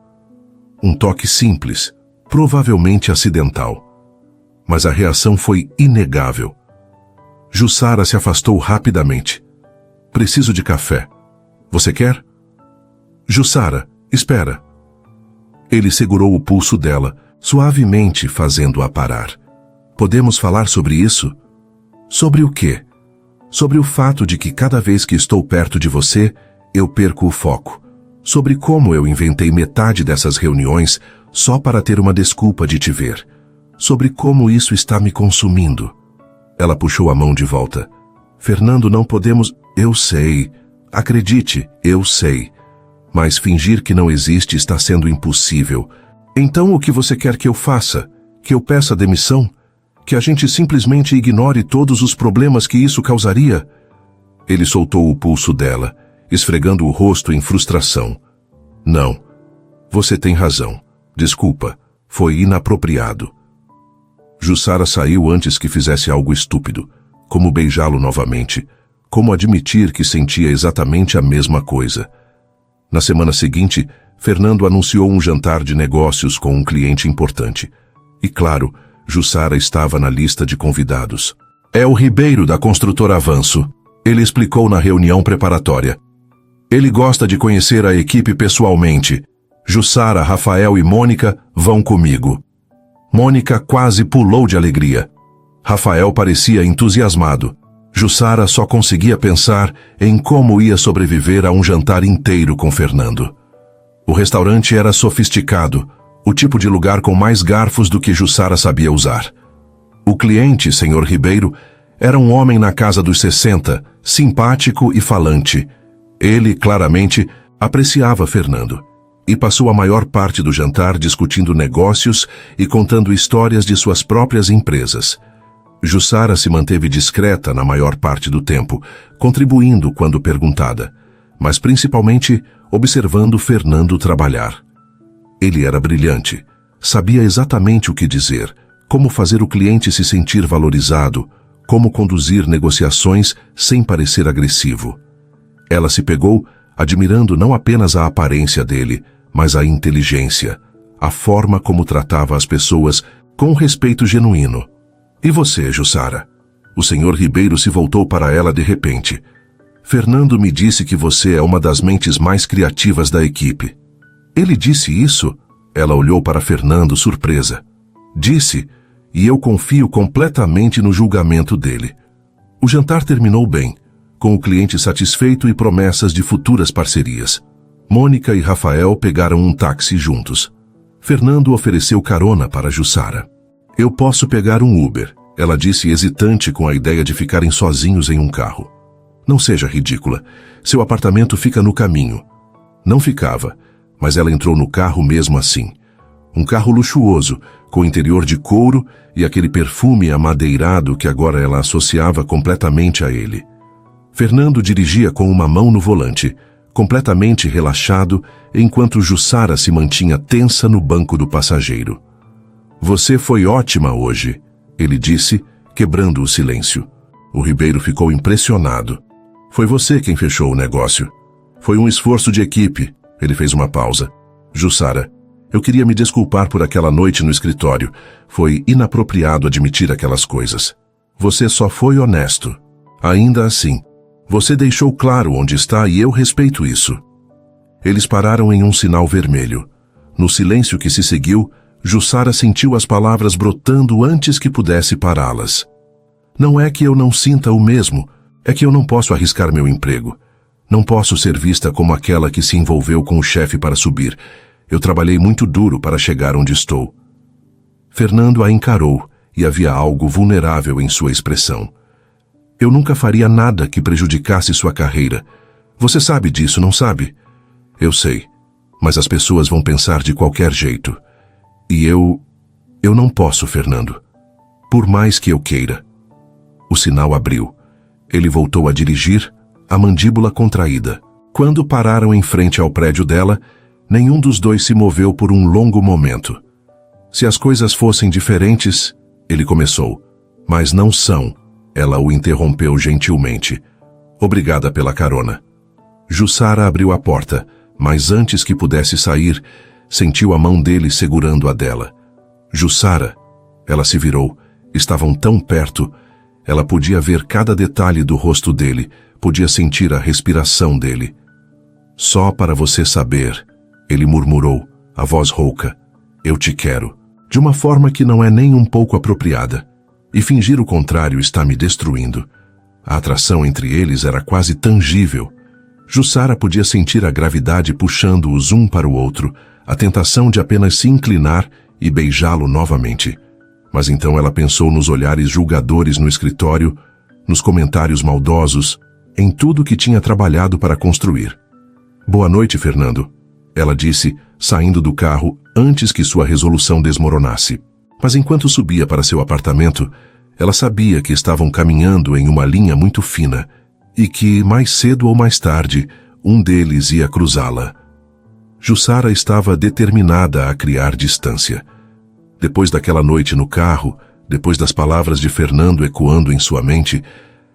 Um toque simples, provavelmente acidental. Mas a reação foi inegável. Jussara se afastou rapidamente. Preciso de café. Você quer? Jussara, espera. Ele segurou o pulso dela, suavemente fazendo-a parar. Podemos falar sobre isso? Sobre o quê? Sobre o fato de que cada vez que estou perto de você, eu perco o foco. Sobre como eu inventei metade dessas reuniões só para ter uma desculpa de te ver. Sobre como isso está me consumindo. Ela puxou a mão de volta. Fernando, não podemos... Eu sei. Acredite, eu sei. Mas fingir que não existe está sendo impossível. Então o que você quer que eu faça? Que eu peça demissão? Que a gente simplesmente ignore todos os problemas que isso causaria? Ele soltou o pulso dela, esfregando o rosto em frustração. Não. Você tem razão. Desculpa. Foi inapropriado. Jussara saiu antes que fizesse algo estúpido, como beijá-lo novamente, como admitir que sentia exatamente a mesma coisa. Na semana seguinte, Fernando anunciou um jantar de negócios com um cliente importante. E claro, Jussara estava na lista de convidados. É o Ribeiro da construtora Avanço, ele explicou na reunião preparatória. Ele gosta de conhecer a equipe pessoalmente. Jussara, Rafael e Mônica vão comigo. Mônica quase pulou de alegria. Rafael parecia entusiasmado. Jussara só conseguia pensar em como ia sobreviver a um jantar inteiro com Fernando. O restaurante era sofisticado, o tipo de lugar com mais garfos do que Jussara sabia usar. O cliente, Sr. Ribeiro, era um homem na casa dos 60, simpático e falante. Ele, claramente, apreciava Fernando e passou a maior parte do jantar discutindo negócios e contando histórias de suas próprias empresas. Jussara se manteve discreta na maior parte do tempo, contribuindo quando perguntada, mas principalmente observando Fernando trabalhar. Ele era brilhante, sabia exatamente o que dizer, como fazer o cliente se sentir valorizado, como conduzir negociações sem parecer agressivo. Ela se pegou admirando não apenas a aparência dele, mas a inteligência, a forma como tratava as pessoas com respeito genuíno. E você, Jussara? O senhor Ribeiro se voltou para ela de repente. Fernando me disse que você é uma das mentes mais criativas da equipe. Ele disse isso? Ela olhou para Fernando surpresa. Disse, e eu confio completamente no julgamento dele. O jantar terminou bem, com o cliente satisfeito e promessas de futuras parcerias. Mônica e Rafael pegaram um táxi juntos. Fernando ofereceu carona para Jussara. Eu posso pegar um Uber, ela disse hesitante com a ideia de ficarem sozinhos em um carro. Não seja ridícula, seu apartamento fica no caminho. Não ficava, mas ela entrou no carro mesmo assim. Um carro luxuoso, com interior de couro e aquele perfume amadeirado que agora ela associava completamente a ele. Fernando dirigia com uma mão no volante, completamente relaxado, enquanto Jussara se mantinha tensa no banco do passageiro. Você foi ótima hoje, ele disse, quebrando o silêncio. O Ribeiro ficou impressionado. Foi você quem fechou o negócio. Foi um esforço de equipe. Ele fez uma pausa. Jussara, eu queria me desculpar por aquela noite no escritório. Foi inapropriado admitir aquelas coisas. Você só foi honesto. Ainda assim, você deixou claro onde está e eu respeito isso. Eles pararam em um sinal vermelho. No silêncio que se seguiu, Jussara sentiu as palavras brotando antes que pudesse pará-las. Não é que eu não sinta o mesmo, é que eu não posso arriscar meu emprego. Não posso ser vista como aquela que se envolveu com o chefe para subir. Eu trabalhei muito duro para chegar onde estou. Fernando a encarou e havia algo vulnerável em sua expressão. Eu nunca faria nada que prejudicasse sua carreira. Você sabe disso, não sabe? Eu sei, mas as pessoas vão pensar de qualquer jeito. E eu não posso, Fernando. Por mais que eu queira. O sinal abriu. Ele voltou a dirigir, a mandíbula contraída. Quando pararam em frente ao prédio dela, nenhum dos dois se moveu por um longo momento. Se as coisas fossem diferentes, ele começou. Mas não são. Ela o interrompeu gentilmente. Obrigada pela carona. Jussara abriu a porta, mas antes que pudesse sair, sentiu a mão dele segurando a dela. Jussara, ela se virou. Estavam tão perto. Ela podia ver cada detalhe do rosto dele, podia sentir a respiração dele. Só para você saber, ele murmurou, a voz rouca, eu te quero, de uma forma que não é nem um pouco apropriada. E fingir o contrário está me destruindo. A atração entre eles era quase tangível. Jussara podia sentir a gravidade puxando-os um para o outro, a tentação de apenas se inclinar e beijá-lo novamente. Mas então ela pensou nos olhares julgadores no escritório, nos comentários maldosos, em tudo que tinha trabalhado para construir. Boa noite, Fernando, ela disse, saindo do carro antes que sua resolução desmoronasse. Mas enquanto subia para seu apartamento, ela sabia que estavam caminhando em uma linha muito fina e que, mais cedo ou mais tarde, um deles ia cruzá-la. Jussara estava determinada a criar distância. Depois daquela noite no carro, depois das palavras de Fernando ecoando em sua mente,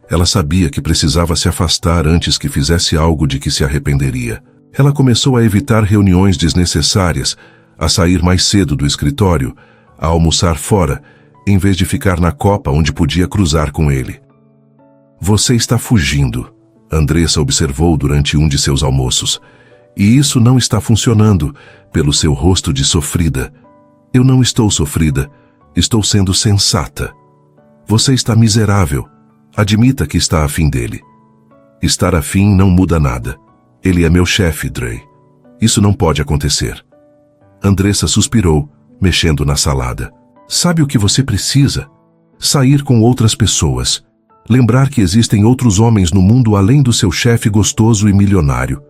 ela sabia que precisava se afastar antes que fizesse algo de que se arrependeria. Ela começou a evitar reuniões desnecessárias, a sair mais cedo do escritório, a almoçar fora, em vez de ficar na copa onde podia cruzar com ele. Você está fugindo, Andressa observou durante um de seus almoços. E isso não está funcionando, pelo seu rosto de sofrida. Eu não estou sofrida, estou sendo sensata. Você está miserável. Admita que está afim dele. Estar afim não muda nada. Ele é meu chefe, Drey. Isso não pode acontecer. Andressa suspirou, mexendo na salada. Sabe o que você precisa? Sair com outras pessoas. Lembrar que existem outros homens no mundo além do seu chefe gostoso e milionário.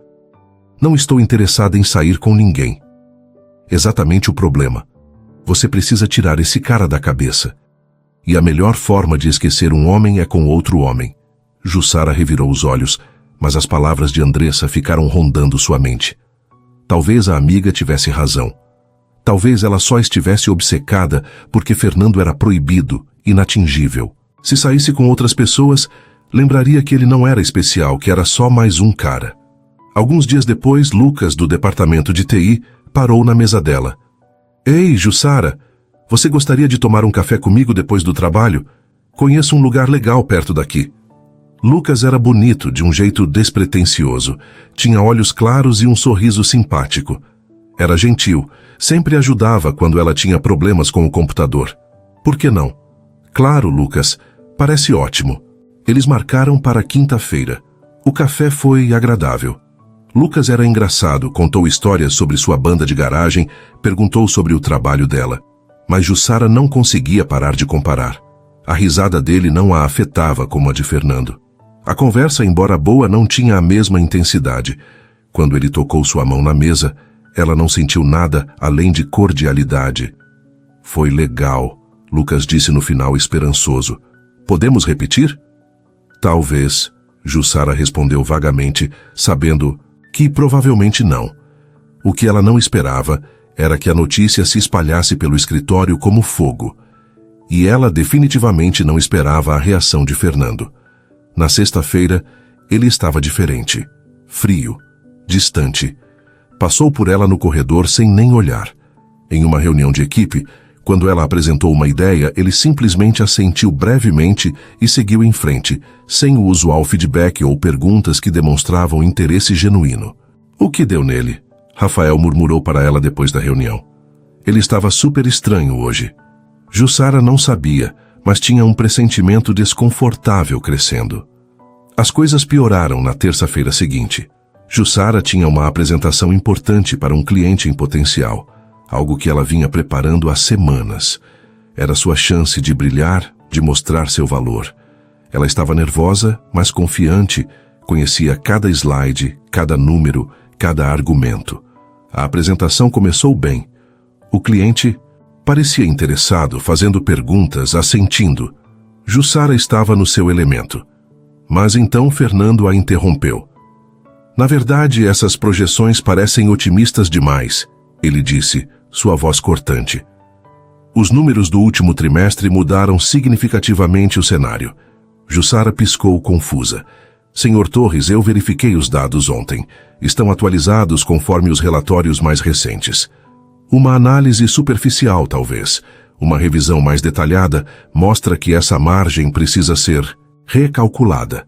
Não estou interessada em sair com ninguém. Exatamente o problema. Você precisa tirar esse cara da cabeça. E a melhor forma de esquecer um homem é com outro homem. Jussara revirou os olhos, mas as palavras de Andressa ficaram rondando sua mente. Talvez a amiga tivesse razão. Talvez ela só estivesse obcecada porque Fernando era proibido, inatingível. Se saísse com outras pessoas, lembraria que ele não era especial, que era só mais um cara. Alguns dias depois, Lucas, do departamento de TI, parou na mesa dela. Ei, Jussara, você gostaria de tomar um café comigo depois do trabalho? Conheço um lugar legal perto daqui. Lucas era bonito, de um jeito despretensioso. Tinha olhos claros e um sorriso simpático. Era gentil, sempre ajudava quando ela tinha problemas com o computador. Por que não? Claro, Lucas, parece ótimo. Eles marcaram para quinta-feira. O café foi agradável. Lucas era engraçado, contou histórias sobre sua banda de garagem, perguntou sobre o trabalho dela. Mas Jussara não conseguia parar de comparar. A risada dele não a afetava como a de Fernando. A conversa, embora boa, não tinha a mesma intensidade. Quando ele tocou sua mão na mesa, ela não sentiu nada além de cordialidade. Foi legal, Lucas disse no final esperançoso. Podemos repetir? Talvez, Jussara respondeu vagamente, sabendo que provavelmente não. O que ela não esperava era que a notícia se espalhasse pelo escritório como fogo. E ela definitivamente não esperava a reação de Fernando. Na sexta-feira, ele estava diferente, frio, distante. Passou por ela no corredor sem nem olhar. Em uma reunião de equipe, quando ela apresentou uma ideia, ele simplesmente assentiu brevemente e seguiu em frente, sem o usual feedback ou perguntas que demonstravam interesse genuíno. O que deu nele? Rafael murmurou para ela depois da reunião. Ele estava super estranho hoje. Jussara não sabia, mas tinha um pressentimento desconfortável crescendo. As coisas pioraram na terça-feira seguinte. Jussara tinha uma apresentação importante para um cliente em potencial, algo que ela vinha preparando há semanas. Era sua chance de brilhar, de mostrar seu valor. Ela estava nervosa, mas confiante, conhecia cada slide, cada número, cada argumento. A apresentação começou bem. O cliente parecia interessado, fazendo perguntas, assentindo. Jussara estava no seu elemento. Mas então Fernando a interrompeu. Na verdade, essas projeções parecem otimistas demais, ele disse, sua voz cortante. Os números do último trimestre mudaram significativamente o cenário. Jussara piscou confusa. Senhor Torres, eu verifiquei os dados ontem. Estão atualizados conforme os relatórios mais recentes. Uma análise superficial, talvez. Uma revisão mais detalhada mostra que essa margem precisa ser recalculada.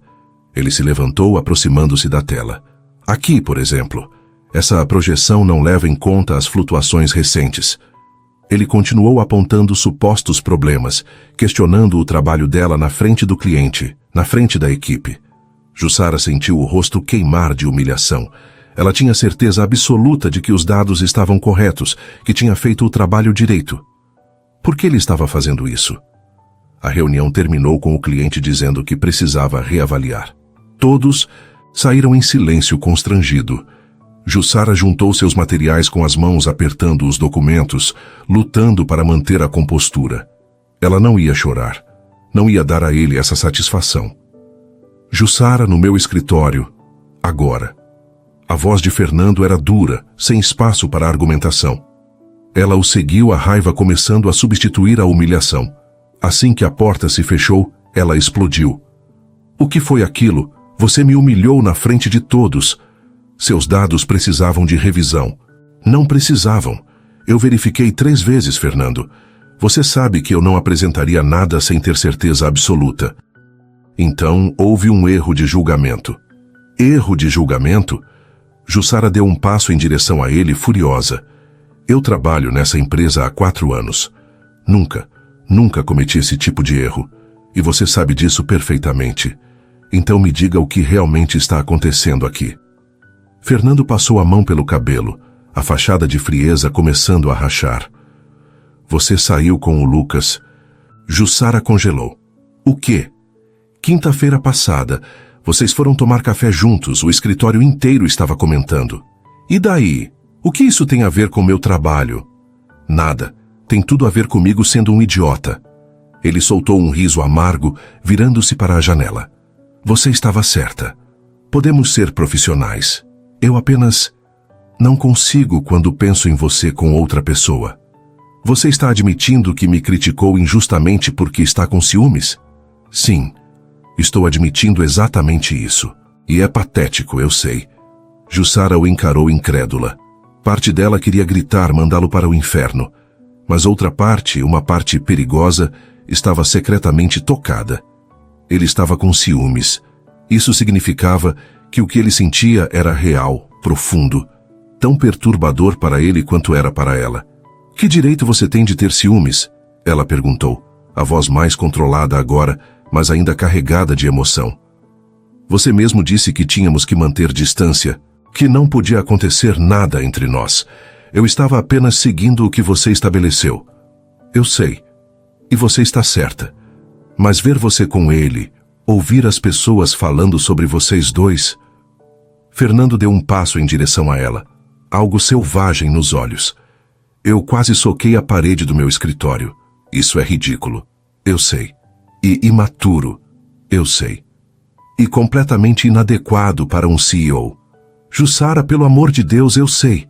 Ele se levantou, aproximando-se da tela. Aqui, por exemplo, essa projeção não leva em conta as flutuações recentes. Ele continuou apontando supostos problemas, questionando o trabalho dela na frente do cliente, na frente da equipe. Jussara sentiu o rosto queimar de humilhação. Ela tinha certeza absoluta de que os dados estavam corretos, que tinha feito o trabalho direito. Por que ele estava fazendo isso? A reunião terminou com o cliente dizendo que precisava reavaliar. Todos saíram em silêncio constrangido. Jussara juntou seus materiais com as mãos apertando os documentos, lutando para manter a compostura. Ela não ia chorar. Não ia dar a ele essa satisfação. Jussara no meu escritório. Agora. A voz de Fernando era dura, sem espaço para argumentação. Ela o seguiu, a raiva começando a substituir a humilhação. Assim que a porta se fechou, ela explodiu. O que foi aquilo? Você me humilhou na frente de todos. Seus dados precisavam de revisão. Não precisavam. Eu verifiquei 3 vezes, Fernando. Você sabe que eu não apresentaria nada sem ter certeza absoluta. Então, houve um erro de julgamento. Erro de julgamento? Jussara deu um passo em direção a ele, furiosa. Eu trabalho nessa empresa há 4 anos. Nunca cometi esse tipo de erro. E você sabe disso perfeitamente. Então me diga o que realmente está acontecendo aqui. Fernando passou a mão pelo cabelo, a fachada de frieza começando a rachar. Você saiu com o Lucas. Jussara congelou. O quê? Quinta-feira passada, vocês foram tomar café juntos, o escritório inteiro estava comentando. E daí? O que isso tem a ver com meu trabalho? Nada. Tem tudo a ver comigo sendo um idiota. Ele soltou um riso amargo, virando-se para a janela. Você estava certa. Podemos ser profissionais. Eu apenas não consigo quando penso em você com outra pessoa. Você está admitindo que me criticou injustamente porque está com ciúmes? Sim, estou admitindo exatamente isso. E é patético, eu sei. Jussara o encarou incrédula. Parte dela queria gritar, mandá-lo para o inferno. Mas outra parte, uma parte perigosa, estava secretamente tocada. Ele estava com ciúmes. Isso significava que o que ele sentia era real, profundo, tão perturbador para ele quanto era para ela. Que direito você tem de ter ciúmes? Ela perguntou, a voz mais controlada agora, mas ainda carregada de emoção. Você mesmo disse que tínhamos que manter distância, que não podia acontecer nada entre nós. Eu estava apenas seguindo o que você estabeleceu. Eu sei. E você está certa. Mas ver você com ele, ouvir as pessoas falando sobre vocês dois... Fernando deu um passo em direção a ela, algo selvagem nos olhos. Eu quase soquei a parede do meu escritório. Isso é ridículo. Eu sei. E imaturo. Eu sei. E completamente inadequado para um CEO. Jussara, pelo amor de Deus, eu sei.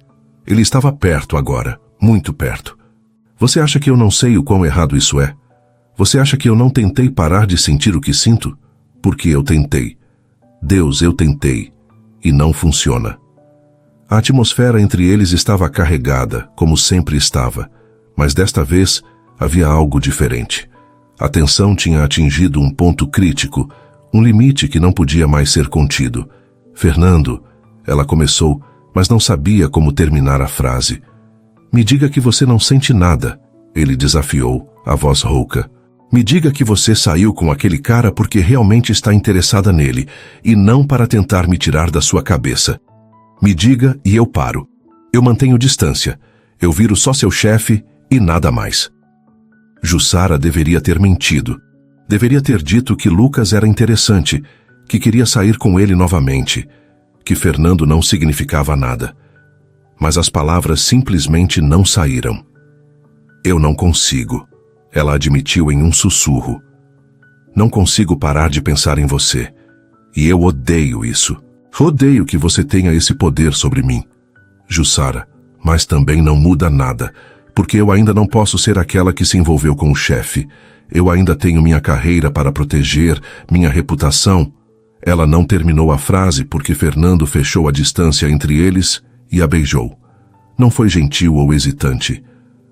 Ele estava perto agora, muito perto. Você acha que eu não sei o quão errado isso é? Você acha que eu não tentei parar de sentir o que sinto? Porque eu tentei. Deus, eu tentei. E não funciona. A atmosfera entre eles estava carregada, como sempre estava, mas desta vez havia algo diferente. A tensão tinha atingido um ponto crítico, um limite que não podia mais ser contido. Fernando, ela começou, mas não sabia como terminar a frase. Me diga que você não sente nada, ele desafiou, a voz rouca. Me diga que você saiu com aquele cara porque realmente está interessada nele, e não para tentar me tirar da sua cabeça. Me diga e eu paro. Eu mantenho distância. Eu viro só seu chefe e nada mais. Jussara deveria ter mentido. Deveria ter dito que Lucas era interessante, que queria sair com ele novamente, que Fernando não significava nada. Mas as palavras simplesmente não saíram. Eu não consigo, ela admitiu em um sussurro. Não consigo parar de pensar em você. E eu odeio isso. Odeio que você tenha esse poder sobre mim. Jussara, mas também não muda nada, porque eu ainda não posso ser aquela que se envolveu com o chefe. Eu ainda tenho minha carreira para proteger, minha reputação. Ela não terminou a frase porque Fernando fechou a distância entre eles e a beijou. Não foi gentil ou hesitante.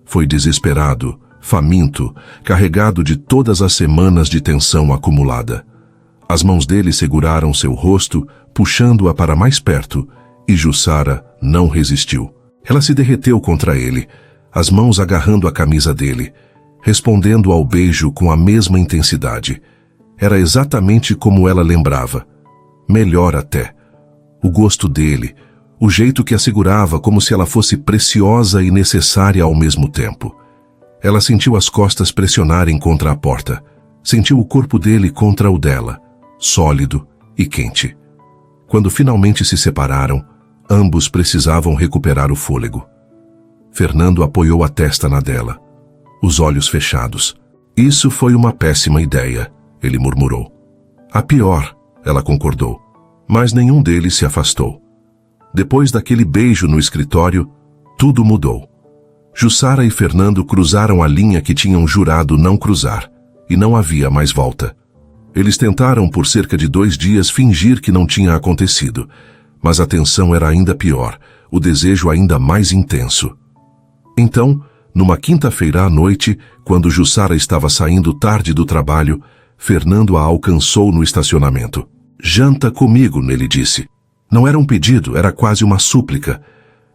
Foi desesperado, faminto, carregado de todas as semanas de tensão acumulada. As mãos dele seguraram seu rosto, puxando-a para mais perto, e Jussara não resistiu. Ela se derreteu contra ele, as mãos agarrando a camisa dele, respondendo ao beijo com a mesma intensidade. Era exatamente como ela lembrava. Melhor até. O gosto dele, o jeito que a segurava como se ela fosse preciosa e necessária ao mesmo tempo. Ela sentiu as costas pressionarem contra a porta. Sentiu o corpo dele contra o dela, sólido e quente. Quando finalmente se separaram, ambos precisavam recuperar o fôlego. Fernando apoiou a testa na dela, os olhos fechados. Isso foi uma péssima ideia, ele murmurou. A pior, ela concordou, mas nenhum deles se afastou. Depois daquele beijo no escritório, tudo mudou. Jussara e Fernando cruzaram a linha que tinham jurado não cruzar, e não havia mais volta. Eles tentaram por cerca de 2 dias fingir que não tinha acontecido, mas a tensão era ainda pior, o desejo ainda mais intenso. Então, numa quinta-feira à noite, quando Jussara estava saindo tarde do trabalho, Fernando a alcançou no estacionamento. Janta comigo, ele disse. Não era um pedido, era quase uma súplica.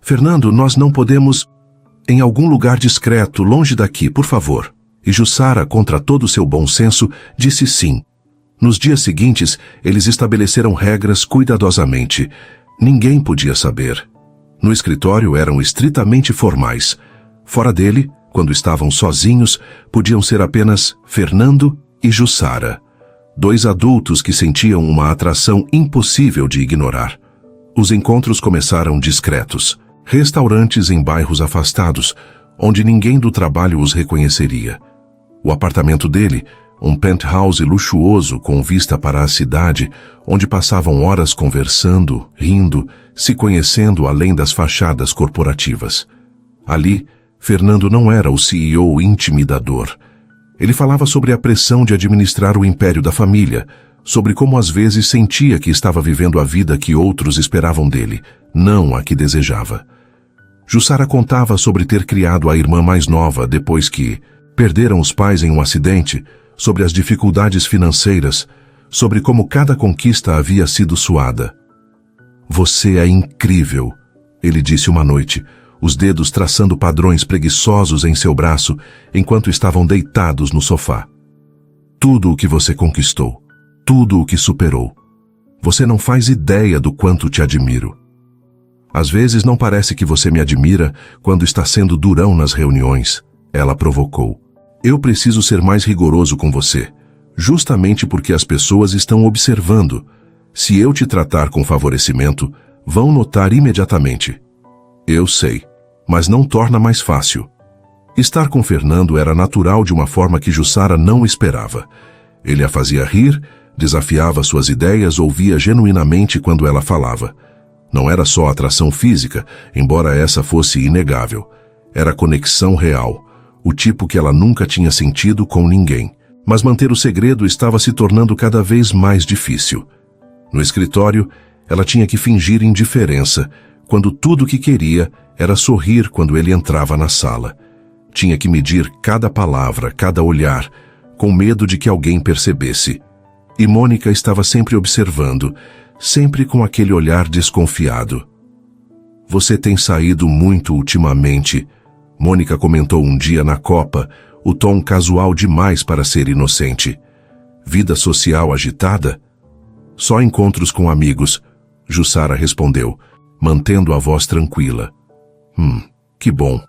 Fernando, nós não podemos... Em algum lugar discreto, longe daqui, por favor. E Jussara, contra todo o seu bom senso, disse sim. Nos dias seguintes, eles estabeleceram regras cuidadosamente. Ninguém podia saber. No escritório eram estritamente formais. Fora dele, quando estavam sozinhos, podiam ser apenas Fernando e Jussara. 2 adultos que sentiam uma atração impossível de ignorar. Os encontros começaram discretos. Restaurantes em bairros afastados, onde ninguém do trabalho os reconheceria. O apartamento dele, um penthouse luxuoso com vista para a cidade, onde passavam horas conversando, rindo, se conhecendo além das fachadas corporativas. Ali, Fernando não era o CEO intimidador. Ele falava sobre a pressão de administrar o império da família, sobre como às vezes sentia que estava vivendo a vida que outros esperavam dele, não a que desejava. Jussara contava sobre ter criado a irmã mais nova depois que, Perderam os pais em um acidente, sobre as dificuldades financeiras, sobre como cada conquista havia sido suada. Você é incrível, ele disse uma noite, os dedos traçando padrões preguiçosos em seu braço enquanto estavam deitados no sofá. Tudo o que você conquistou, tudo o que superou. Você não faz ideia do quanto te admiro. Às vezes não parece que você me admira quando está sendo durão nas reuniões, ela provocou. Eu preciso ser mais rigoroso com você, justamente porque as pessoas estão observando. Se eu te tratar com favorecimento, vão notar imediatamente. Eu sei, mas não torna mais fácil. Estar com Fernando era natural de uma forma que Jussara não esperava. Ele a fazia rir, desafiava suas ideias, ouvia genuinamente quando ela falava. Não era só atração física, embora essa fosse inegável. Era conexão real, o tipo que ela nunca tinha sentido com ninguém. Mas manter o segredo estava se tornando cada vez mais difícil. No escritório, ela tinha que fingir indiferença, quando tudo o que queria era sorrir quando ele entrava na sala. Tinha que medir cada palavra, cada olhar, com medo de que alguém percebesse. E Mônica estava sempre observando, sempre com aquele olhar desconfiado. Você tem saído muito ultimamente, Mônica comentou um dia na copa, o tom casual demais para ser inocente. Vida social agitada? Só encontros com amigos, Jussara respondeu, mantendo a voz tranquila. Que bom.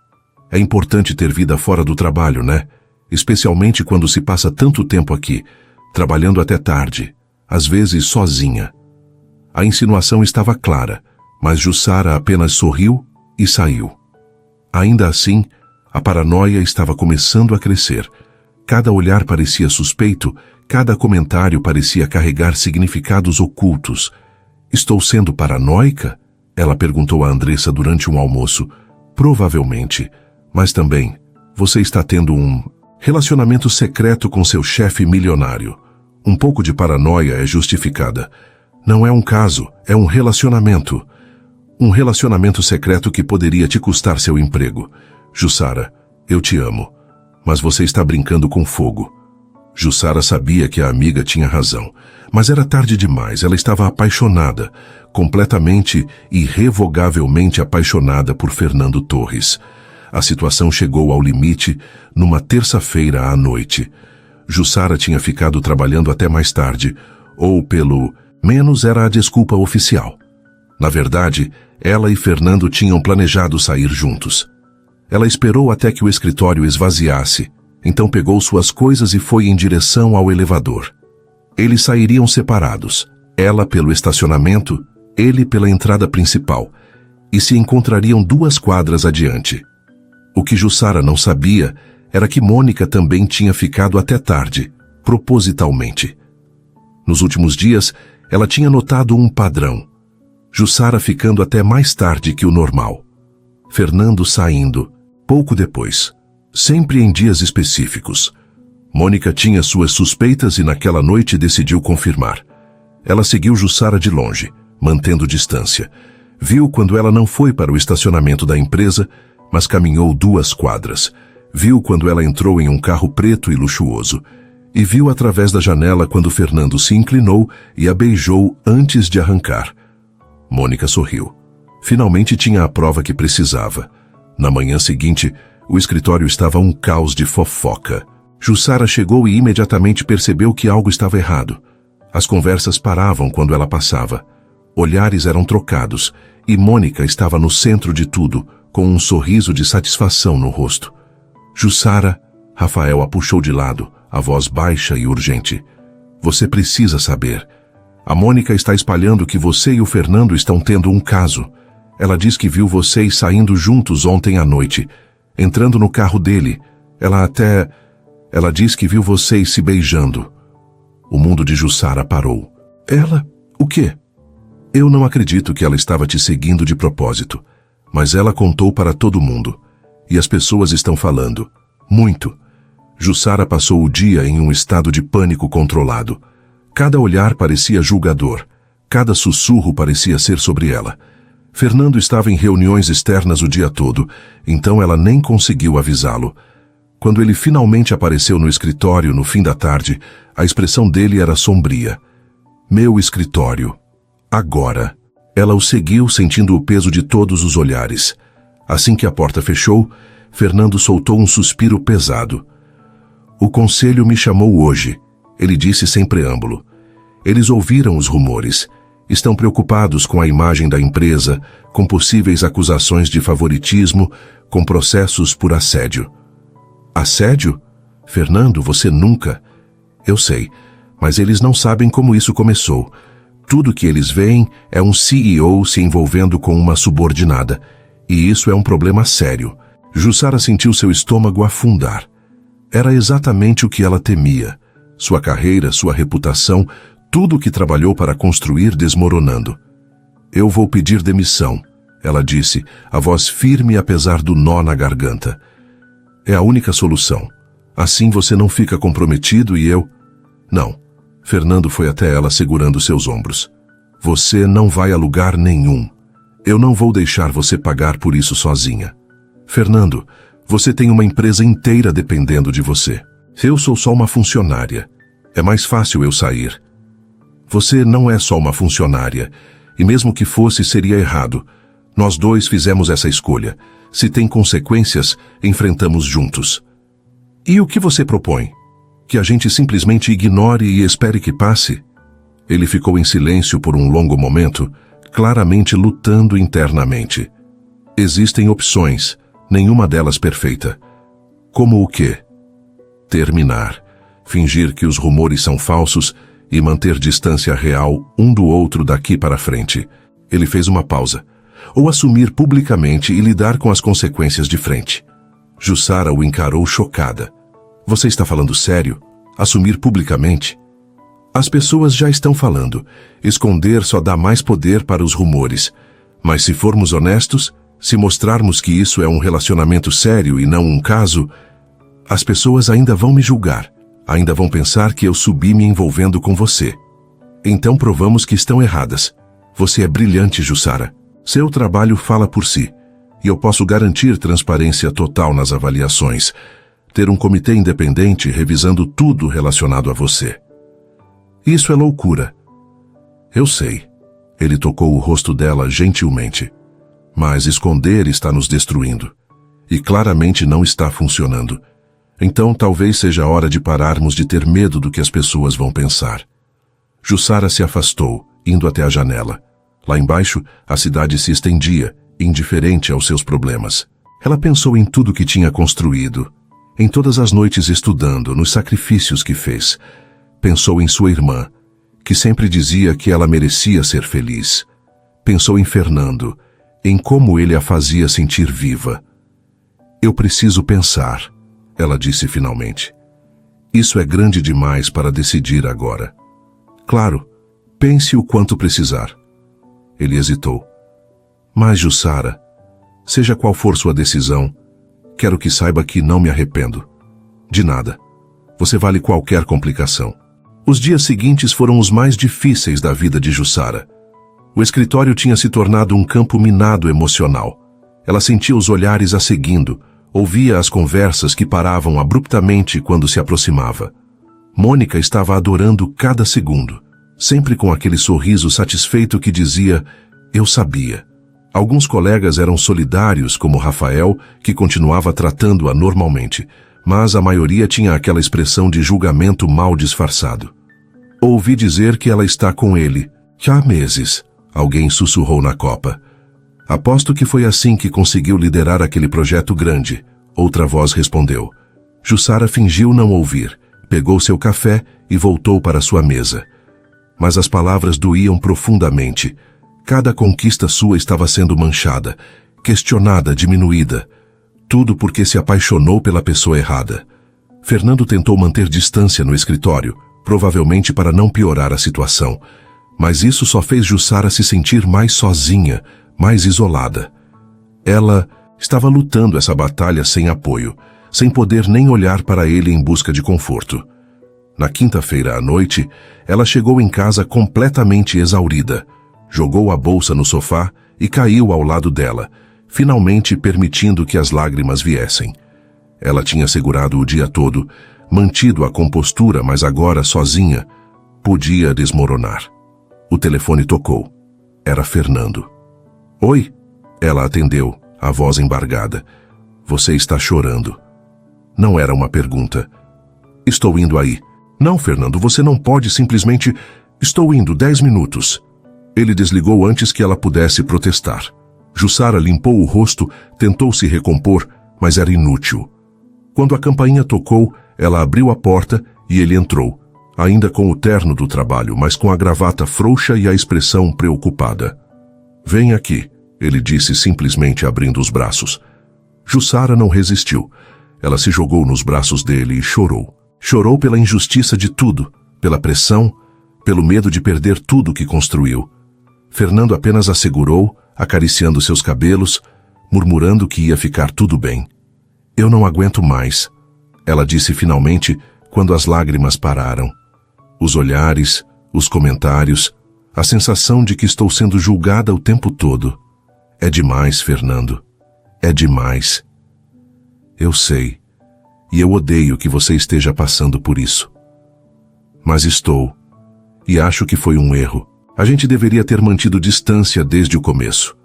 É importante ter vida fora do trabalho, né? Especialmente quando se passa tanto tempo aqui, trabalhando até tarde, às vezes sozinha. A insinuação estava clara, mas Jussara apenas sorriu e saiu. Ainda assim, a paranoia estava começando a crescer. Cada olhar parecia suspeito, cada comentário parecia carregar significados ocultos. Estou sendo paranoica? Ela perguntou a Andressa durante um almoço. Provavelmente, mas também, você está tendo um relacionamento secreto com seu chefe milionário. Um pouco de paranoia é justificada. Não é um caso, é um relacionamento. Um relacionamento secreto que poderia te custar seu emprego. Jussara, eu te amo, mas você está brincando com fogo. Jussara sabia que a amiga tinha razão, mas era tarde demais, ela estava apaixonada, completamente, irrevogavelmente apaixonada por Fernando Torres. A situação chegou ao limite numa terça-feira à noite. Jussara tinha ficado trabalhando até mais tarde, ou pelo menos era a desculpa oficial. Na verdade, ela e Fernando tinham planejado sair juntos. Ela esperou até que o escritório esvaziasse, então pegou suas coisas e foi em direção ao elevador. Eles sairiam separados, ela pelo estacionamento, ele pela entrada principal, e se encontrariam 2 quadras adiante. O que Jussara não sabia era que Mônica também tinha ficado até tarde, propositalmente. Nos últimos dias, ela tinha notado um padrão. Jussara ficando até mais tarde que o normal. Fernando saindo, pouco depois, sempre em dias específicos. Mônica tinha suas suspeitas e naquela noite decidiu confirmar. Ela seguiu Jussara de longe, mantendo distância. Viu quando ela não foi para o estacionamento da empresa, mas caminhou 2 quadras. Viu quando ela entrou em um carro preto e luxuoso. E viu através da janela quando Fernando se inclinou e a beijou antes de arrancar. Mônica sorriu. Finalmente tinha a prova que precisava. Na manhã seguinte, o escritório estava um caos de fofoca. Jussara chegou e imediatamente percebeu que algo estava errado. As conversas paravam quando ela passava. Olhares eram trocados e Mônica estava no centro de tudo, com um sorriso de satisfação no rosto. Jussara, Rafael a puxou de lado, a voz baixa e urgente. Você precisa saber. A Mônica está espalhando que você e o Fernando estão tendo um caso. Ela diz que viu vocês saindo juntos ontem à noite, entrando no carro dele. Ela diz que viu vocês se beijando. O mundo de Jussara parou. Ela? O quê? Eu não acredito que ela estava te seguindo de propósito, mas ela contou para todo mundo. E as pessoas estão falando. Muito. Jussara passou o dia em um estado de pânico controlado. Cada olhar parecia julgador. Cada sussurro parecia ser sobre ela. Fernando estava em reuniões externas o dia todo, então ela nem conseguiu avisá-lo. Quando ele finalmente apareceu no escritório no fim da tarde, a expressão dele era sombria. Meu escritório. Agora. Ela o seguiu, sentindo o peso de todos os olhares. Assim que a porta fechou, Fernando soltou um suspiro pesado. O conselho me chamou hoje, ele disse sem preâmbulo. Eles ouviram os rumores. Estão preocupados com a imagem da empresa, com possíveis acusações de favoritismo, com processos por assédio. Assédio? Fernando, você nunca... Eu sei, mas eles não sabem como isso começou. Tudo que eles veem é um CEO se envolvendo com uma subordinada. E isso é um problema sério. Jussara sentiu seu estômago afundar. Era exatamente o que ela temia. Sua carreira, sua reputação, tudo o que trabalhou para construir desmoronando. Eu vou pedir demissão, ela disse, a voz firme apesar do nó na garganta. É a única solução. Assim você não fica comprometido e eu... Não. Fernando foi até ela segurando seus ombros. Você não vai a lugar nenhum. Eu não vou deixar você pagar por isso sozinha. Fernando, você tem uma empresa inteira dependendo de você. Eu sou só uma funcionária. É mais fácil eu sair. Você não é só uma funcionária. E mesmo que fosse, seria errado. Nós dois fizemos essa escolha. Se tem consequências, enfrentamos juntos. E o que você propõe? Que a gente simplesmente ignore e espere que passe? Ele ficou em silêncio por um longo momento, claramente lutando internamente. Existem opções, nenhuma delas perfeita. Como o quê? Terminar. Fingir que os rumores são falsos e manter distância real um do outro daqui para frente. Ele fez uma pausa. Ou assumir publicamente e lidar com as consequências de frente. Jussara o encarou chocada. Você está falando sério? Assumir publicamente? As pessoas já estão falando. Esconder só dá mais poder para os rumores. Mas se formos honestos, se mostrarmos que isso é um relacionamento sério e não um caso, as pessoas ainda vão me julgar. Ainda vão pensar que eu subi me envolvendo com você. Então provamos que estão erradas. Você é brilhante, Jussara. Seu trabalho fala por si. E eu posso garantir transparência total nas avaliações. Ter um comitê independente revisando tudo relacionado a você. Isso é loucura. Eu sei. Ele tocou o rosto dela gentilmente. Mas esconder está nos destruindo. E claramente não está funcionando. Então talvez seja a hora de pararmos de ter medo do que as pessoas vão pensar. Jussara se afastou, indo até a janela. Lá embaixo, a cidade se estendia, indiferente aos seus problemas. Ela pensou em tudo que tinha construído, em todas as noites estudando, nos sacrifícios que fez. Pensou em sua irmã, que sempre dizia que ela merecia ser feliz. Pensou em Fernando, em como ele a fazia sentir viva. Eu preciso pensar, ela disse finalmente. Isso é grande demais para decidir agora. Claro, pense o quanto precisar. Ele hesitou. Mas, Jussara, seja qual for sua decisão, quero que saiba que não me arrependo. De nada. Você vale qualquer complicação. Os dias seguintes foram os mais difíceis da vida de Jussara. O escritório tinha se tornado um campo minado emocional. Ela sentia os olhares a seguindo, ouvia as conversas que paravam abruptamente quando se aproximava. Mônica estava adorando cada segundo, sempre com aquele sorriso satisfeito que dizia, eu sabia. Alguns colegas eram solidários, como Rafael, que continuava tratando-a normalmente, mas a maioria tinha aquela expressão de julgamento mal disfarçado. Ouvi dizer que ela está com ele. Já há meses, alguém sussurrou na copa. Aposto que foi assim que conseguiu liderar aquele projeto grande, outra voz respondeu. Jussara fingiu não ouvir, pegou seu café e voltou para sua mesa. Mas as palavras doíam profundamente. Cada conquista sua estava sendo manchada, questionada, diminuída. Tudo porque se apaixonou pela pessoa errada. Fernando tentou manter distância no escritório, provavelmente para não piorar a situação. Mas isso só fez Jussara se sentir mais sozinha, mais isolada. Ela estava lutando essa batalha sem apoio, sem poder nem olhar para ele em busca de conforto. Na quinta-feira à noite, ela chegou em casa completamente exaurida. Jogou a bolsa no sofá e caiu ao lado dela, finalmente permitindo que as lágrimas viessem. Ela tinha segurado o dia todo, mantido a compostura, mas agora, sozinha, podia desmoronar. O telefone tocou. Era Fernando. Oi? Ela atendeu, a voz embargada. Você está chorando. Não era uma pergunta. Estou indo aí. Não, Fernando, você não pode simplesmente... Estou indo, 10 minutos. Ele desligou antes que ela pudesse protestar. Jussara limpou o rosto, tentou se recompor, mas era inútil. Quando a campainha tocou, ela abriu a porta e ele entrou, ainda com o terno do trabalho, mas com a gravata frouxa e a expressão preocupada. Vem aqui, ele disse simplesmente abrindo os braços. Jussara não resistiu. Ela se jogou nos braços dele e chorou. Chorou pela injustiça de tudo, pela pressão, pelo medo de perder tudo que construiu. Fernando apenas a segurou, acariciando seus cabelos, murmurando que ia ficar tudo bem. Eu não aguento mais, ela disse finalmente quando as lágrimas pararam. Os olhares, os comentários, a sensação de que estou sendo julgada o tempo todo. É demais, Fernando. É demais. Eu sei. E eu odeio que você esteja passando por isso. Mas estou. E acho que foi um erro. A gente deveria ter mantido distância desde o começo.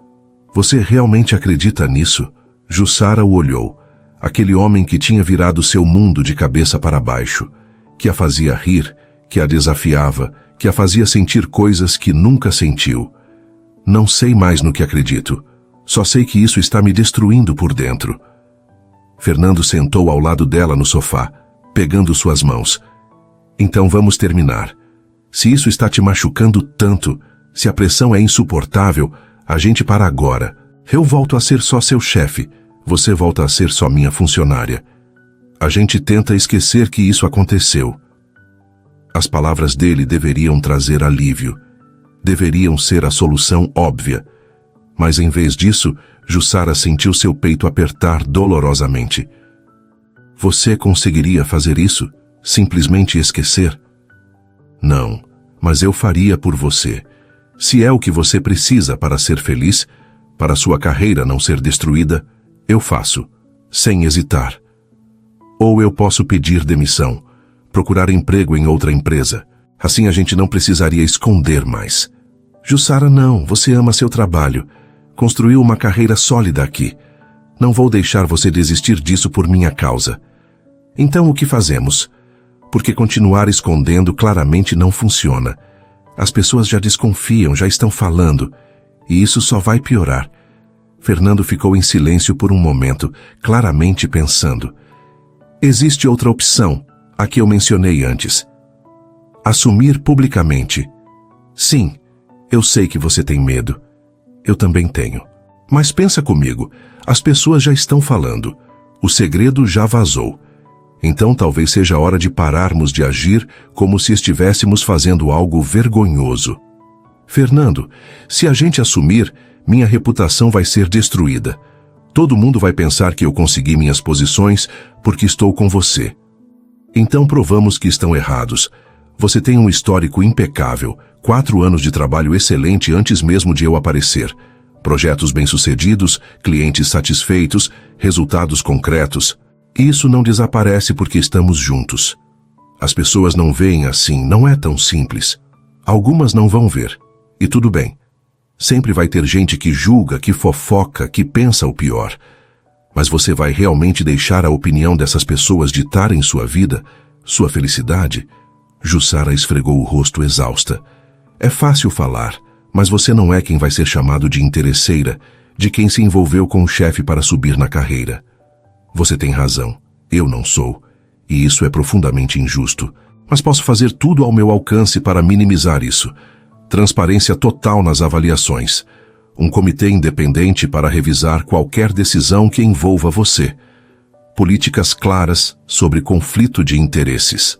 Você realmente acredita nisso? Jussara o olhou. Aquele homem que tinha virado seu mundo de cabeça para baixo, que a fazia rir, que a desafiava, que a fazia sentir coisas que nunca sentiu. Não sei mais no que acredito. Só sei que isso está me destruindo por dentro. Fernando sentou ao lado dela no sofá, pegando suas mãos. Então vamos terminar. Se isso está te machucando tanto, se a pressão é insuportável, a gente para agora. Eu volto a ser só seu chefe. Você volta a ser só minha funcionária. A gente tenta esquecer que isso aconteceu. As palavras dele deveriam trazer alívio. Deveriam ser a solução óbvia. Mas em vez disso, Jussara sentiu seu peito apertar dolorosamente. Você conseguiria fazer isso? Simplesmente esquecer? Não, mas eu faria por você. Se é o que você precisa para ser feliz, para sua carreira não ser destruída, eu faço, sem hesitar. Ou eu posso pedir demissão, procurar emprego em outra empresa. Assim a gente não precisaria esconder mais. Jussara, não, você ama seu trabalho. Construiu uma carreira sólida aqui. Não vou deixar você desistir disso por minha causa. Então o que fazemos? Porque continuar escondendo claramente não funciona. As pessoas já desconfiam, já estão falando. E isso só vai piorar. Fernando ficou em silêncio por um momento, claramente pensando. Existe outra opção, a que eu mencionei antes. Assumir publicamente. Sim, eu sei que você tem medo. Eu também tenho. Mas pensa comigo, as pessoas já estão falando. O segredo já vazou. Então talvez seja hora de pararmos de agir como se estivéssemos fazendo algo vergonhoso. Fernando, se a gente assumir, minha reputação vai ser destruída. Todo mundo vai pensar que eu consegui minhas posições porque estou com você. Então provamos que estão errados. Você tem um histórico impecável, 4 anos de trabalho excelente antes mesmo de eu aparecer. Projetos bem-sucedidos, clientes satisfeitos, resultados concretos. Isso não desaparece porque estamos juntos. As pessoas não veem assim, não é tão simples. Algumas não vão ver. E tudo bem. Sempre vai ter gente que julga, que fofoca, que pensa o pior. Mas você vai realmente deixar a opinião dessas pessoas ditarem sua vida, sua felicidade? Jussara esfregou o rosto exausta. É fácil falar, mas você não é quem vai ser chamado de interesseira, de quem se envolveu com o chefe para subir na carreira. Você tem razão, eu não sou, e isso é profundamente injusto. Mas posso fazer tudo ao meu alcance para minimizar isso. Transparência total nas avaliações. Um comitê independente para revisar qualquer decisão que envolva você. Políticas claras sobre conflito de interesses.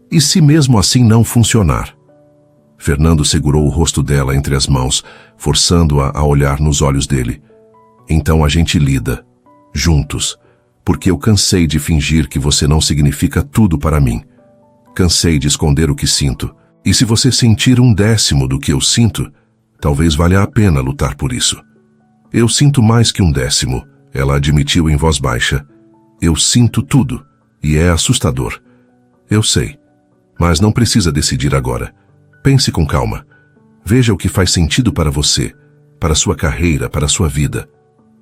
E se mesmo assim não funcionar? Fernando segurou o rosto dela entre as mãos, forçando-a a olhar nos olhos dele. Então a gente lida, juntos, porque eu cansei de fingir que você não significa tudo para mim. Cansei de esconder o que sinto. E se você sentir 1/10 do que eu sinto, talvez valha a pena lutar por isso. Eu sinto mais que 1/10, ela admitiu em voz baixa. Eu sinto tudo, e é assustador. Eu sei, mas não precisa decidir agora. Pense com calma. Veja o que faz sentido para você, para sua carreira, para sua vida.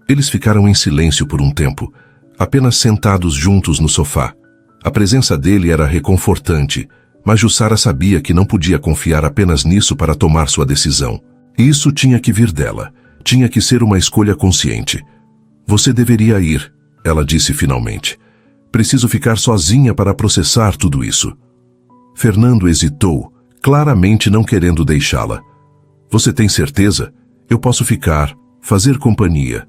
Eles ficaram em silêncio por um tempo, apenas sentados juntos no sofá. A presença dele era reconfortante, mas Jussara sabia que não podia confiar apenas nisso para tomar sua decisão. Isso tinha que vir dela, tinha que ser uma escolha consciente. Você deveria ir, ela disse finalmente. Preciso ficar sozinha para processar tudo isso. Fernando hesitou, claramente não querendo deixá-la. Você tem certeza? Eu posso ficar, fazer companhia.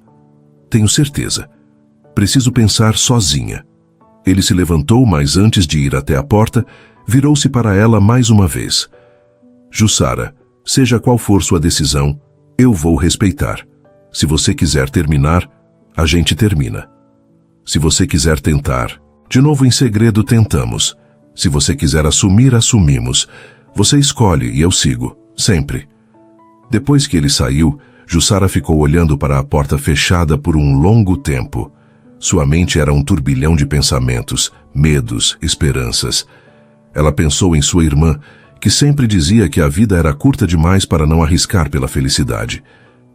Tenho certeza. Preciso pensar sozinha. Ele se levantou, mas antes de ir até a porta, virou-se para ela mais uma vez. Jussara, seja qual for sua decisão, eu vou respeitar. Se você quiser terminar, a gente termina. Se você quiser tentar, de novo em segredo tentamos. Se você quiser assumir, assumimos. Você escolhe e eu sigo, sempre. Depois que ele saiu, Jussara ficou olhando para a porta fechada por um longo tempo. Sua mente era um turbilhão de pensamentos, medos, esperanças. Ela pensou em sua irmã, que sempre dizia que a vida era curta demais para não arriscar pela felicidade.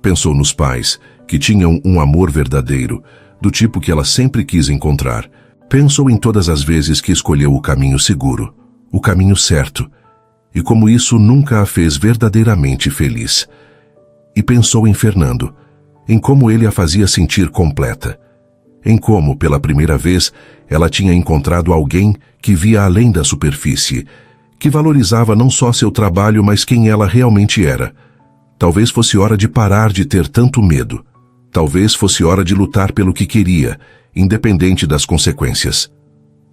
Pensou nos pais, que tinham um amor verdadeiro, do tipo que ela sempre quis encontrar. Pensou em todas as vezes que escolheu o caminho seguro, o caminho certo, e como isso nunca a fez verdadeiramente feliz. E pensou em Fernando, em como ele a fazia sentir completa, em como, pela primeira vez, ela tinha encontrado alguém que via além da superfície, que valorizava não só seu trabalho, mas quem ela realmente era. Talvez fosse hora de parar de ter tanto medo. Talvez fosse hora de lutar pelo que queria, independente das consequências.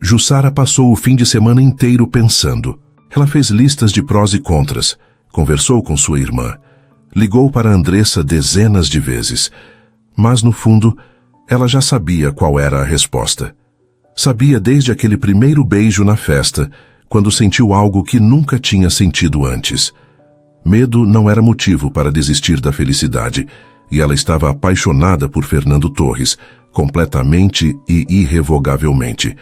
Jussara passou o fim de semana inteiro pensando. Ela fez listas de prós e contras, conversou com sua irmã, ligou para Andressa dezenas de vezes, mas no fundo, ela já sabia qual era a resposta. Sabia desde aquele primeiro beijo na festa, quando sentiu algo que nunca tinha sentido antes. Medo não era motivo para desistir da felicidade, e ela estava apaixonada por Fernando Torres, completamente e irrevogavelmente.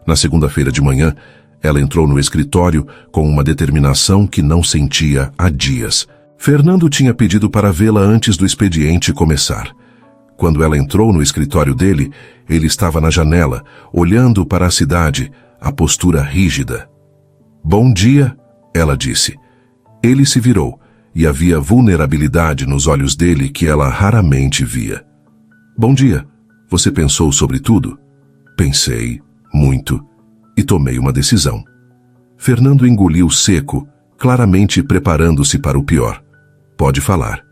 Na segunda-feira de manhã, ela entrou no escritório com uma determinação que não sentia há dias. Fernando tinha pedido para vê-la antes do expediente começar. Quando ela entrou no escritório dele, ele estava na janela, olhando para a cidade, a postura rígida. "Bom dia", ela disse. Ele se virou, e havia vulnerabilidade nos olhos dele que ela raramente via. "Bom dia. Você pensou sobre tudo?" "Pensei, muito, e tomei uma decisão." Fernando engoliu seco, claramente preparando-se para o pior. "Pode falar."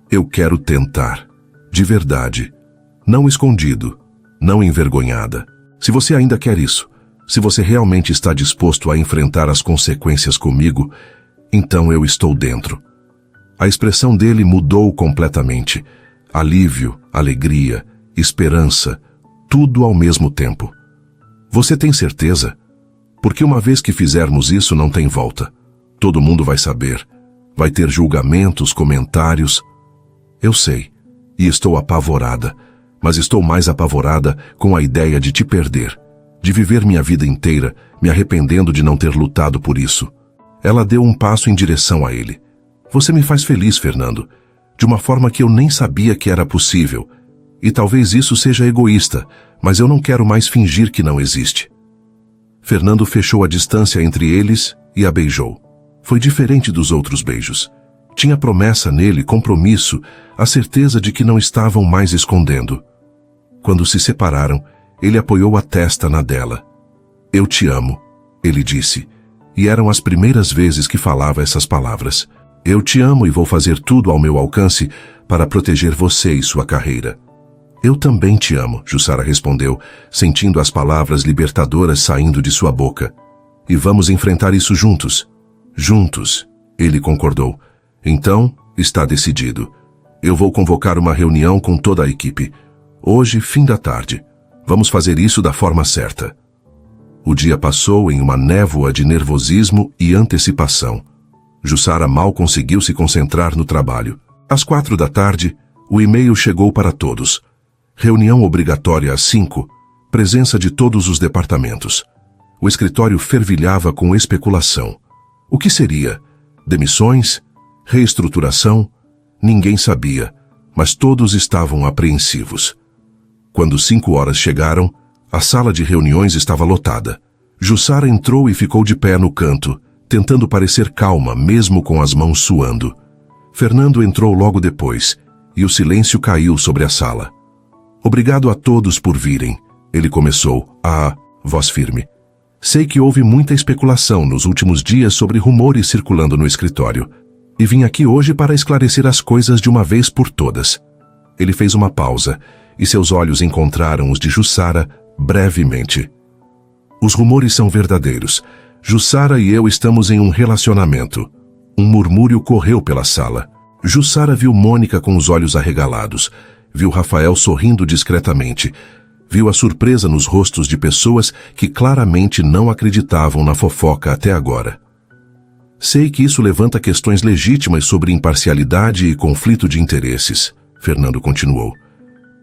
"Eu quero tentar. De verdade. Não escondido. Não envergonhada. Se você ainda quer isso, se você realmente está disposto a enfrentar as consequências comigo, então eu estou dentro." A expressão dele mudou completamente. Alívio, alegria, esperança, tudo ao mesmo tempo. "Você tem certeza? Porque uma vez que fizermos isso não tem volta. Todo mundo vai saber. Vai ter julgamentos, comentários." "Eu sei. E estou apavorada, mas estou mais apavorada com a ideia de te perder, de viver minha vida inteira me arrependendo de não ter lutado por isso." Ela deu um passo em direção a ele. "Você me faz feliz, Fernando, de uma forma que eu nem sabia que era possível. E talvez isso seja egoísta, mas eu não quero mais fingir que não existe." Fernando fechou a distância entre eles e a beijou. Foi diferente dos outros beijos. Tinha promessa nele, compromisso, a certeza de que não estavam mais escondendo. Quando se separaram, ele apoiou a testa na dela. "Eu te amo", ele disse, e eram as primeiras vezes que falava essas palavras. "Eu te amo e vou fazer tudo ao meu alcance para proteger você e sua carreira." "Eu também te amo", Jussara respondeu, sentindo as palavras libertadoras saindo de sua boca. "E vamos enfrentar isso juntos." "Juntos", ele concordou. "Então, está decidido. Eu vou convocar uma reunião com toda a equipe. Hoje, fim da tarde. Vamos fazer isso da forma certa." O dia passou em uma névoa de nervosismo e antecipação. Jussara mal conseguiu se concentrar no trabalho. Às 4 da tarde, o e-mail chegou para todos. Reunião obrigatória às 5, presença de todos os departamentos. O escritório fervilhava com especulação. O que seria? Demissões? Reestruturação? Ninguém sabia, mas todos estavam apreensivos. Quando 5 horas chegaram, a sala de reuniões estava lotada. Jussara entrou e ficou de pé no canto, tentando parecer calma, mesmo com as mãos suando. Fernando entrou logo depois, e o silêncio caiu sobre a sala. Obrigado a todos por virem, ele começou, a voz firme. Sei que houve muita especulação nos últimos dias sobre rumores circulando no escritório, e vim aqui hoje para esclarecer as coisas de uma vez por todas. Ele fez uma pausa, e seus olhos encontraram os de Jussara brevemente. Os rumores são verdadeiros. Jussara e eu estamos em um relacionamento. Um murmúrio correu pela sala. Jussara viu Mônica com os olhos arregalados. Viu Rafael sorrindo discretamente. Viu a surpresa nos rostos de pessoas que claramente não acreditavam na fofoca até agora. Sei que isso levanta questões legítimas sobre imparcialidade e conflito de interesses, Fernando continuou.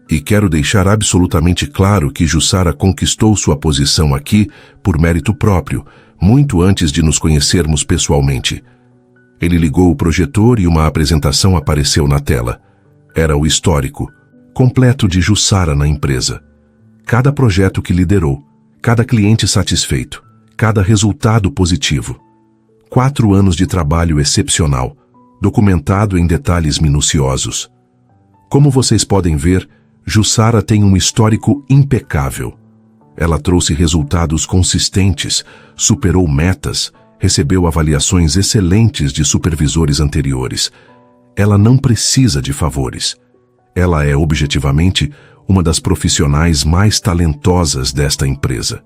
E quero deixar absolutamente claro que Jussara conquistou sua posição aqui por mérito próprio, muito antes de nos conhecermos pessoalmente. Ele ligou o projetor e uma apresentação apareceu na tela. Era o histórico, completo de Jussara na empresa. Cada projeto que liderou, cada cliente satisfeito, cada resultado positivo. 4 anos de trabalho excepcional, documentado em detalhes minuciosos. Como vocês podem ver, Jussara tem um histórico impecável. Ela trouxe resultados consistentes, superou metas, recebeu avaliações excelentes de supervisores anteriores. Ela não precisa de favores. Ela é objetivamente uma das profissionais mais talentosas desta empresa.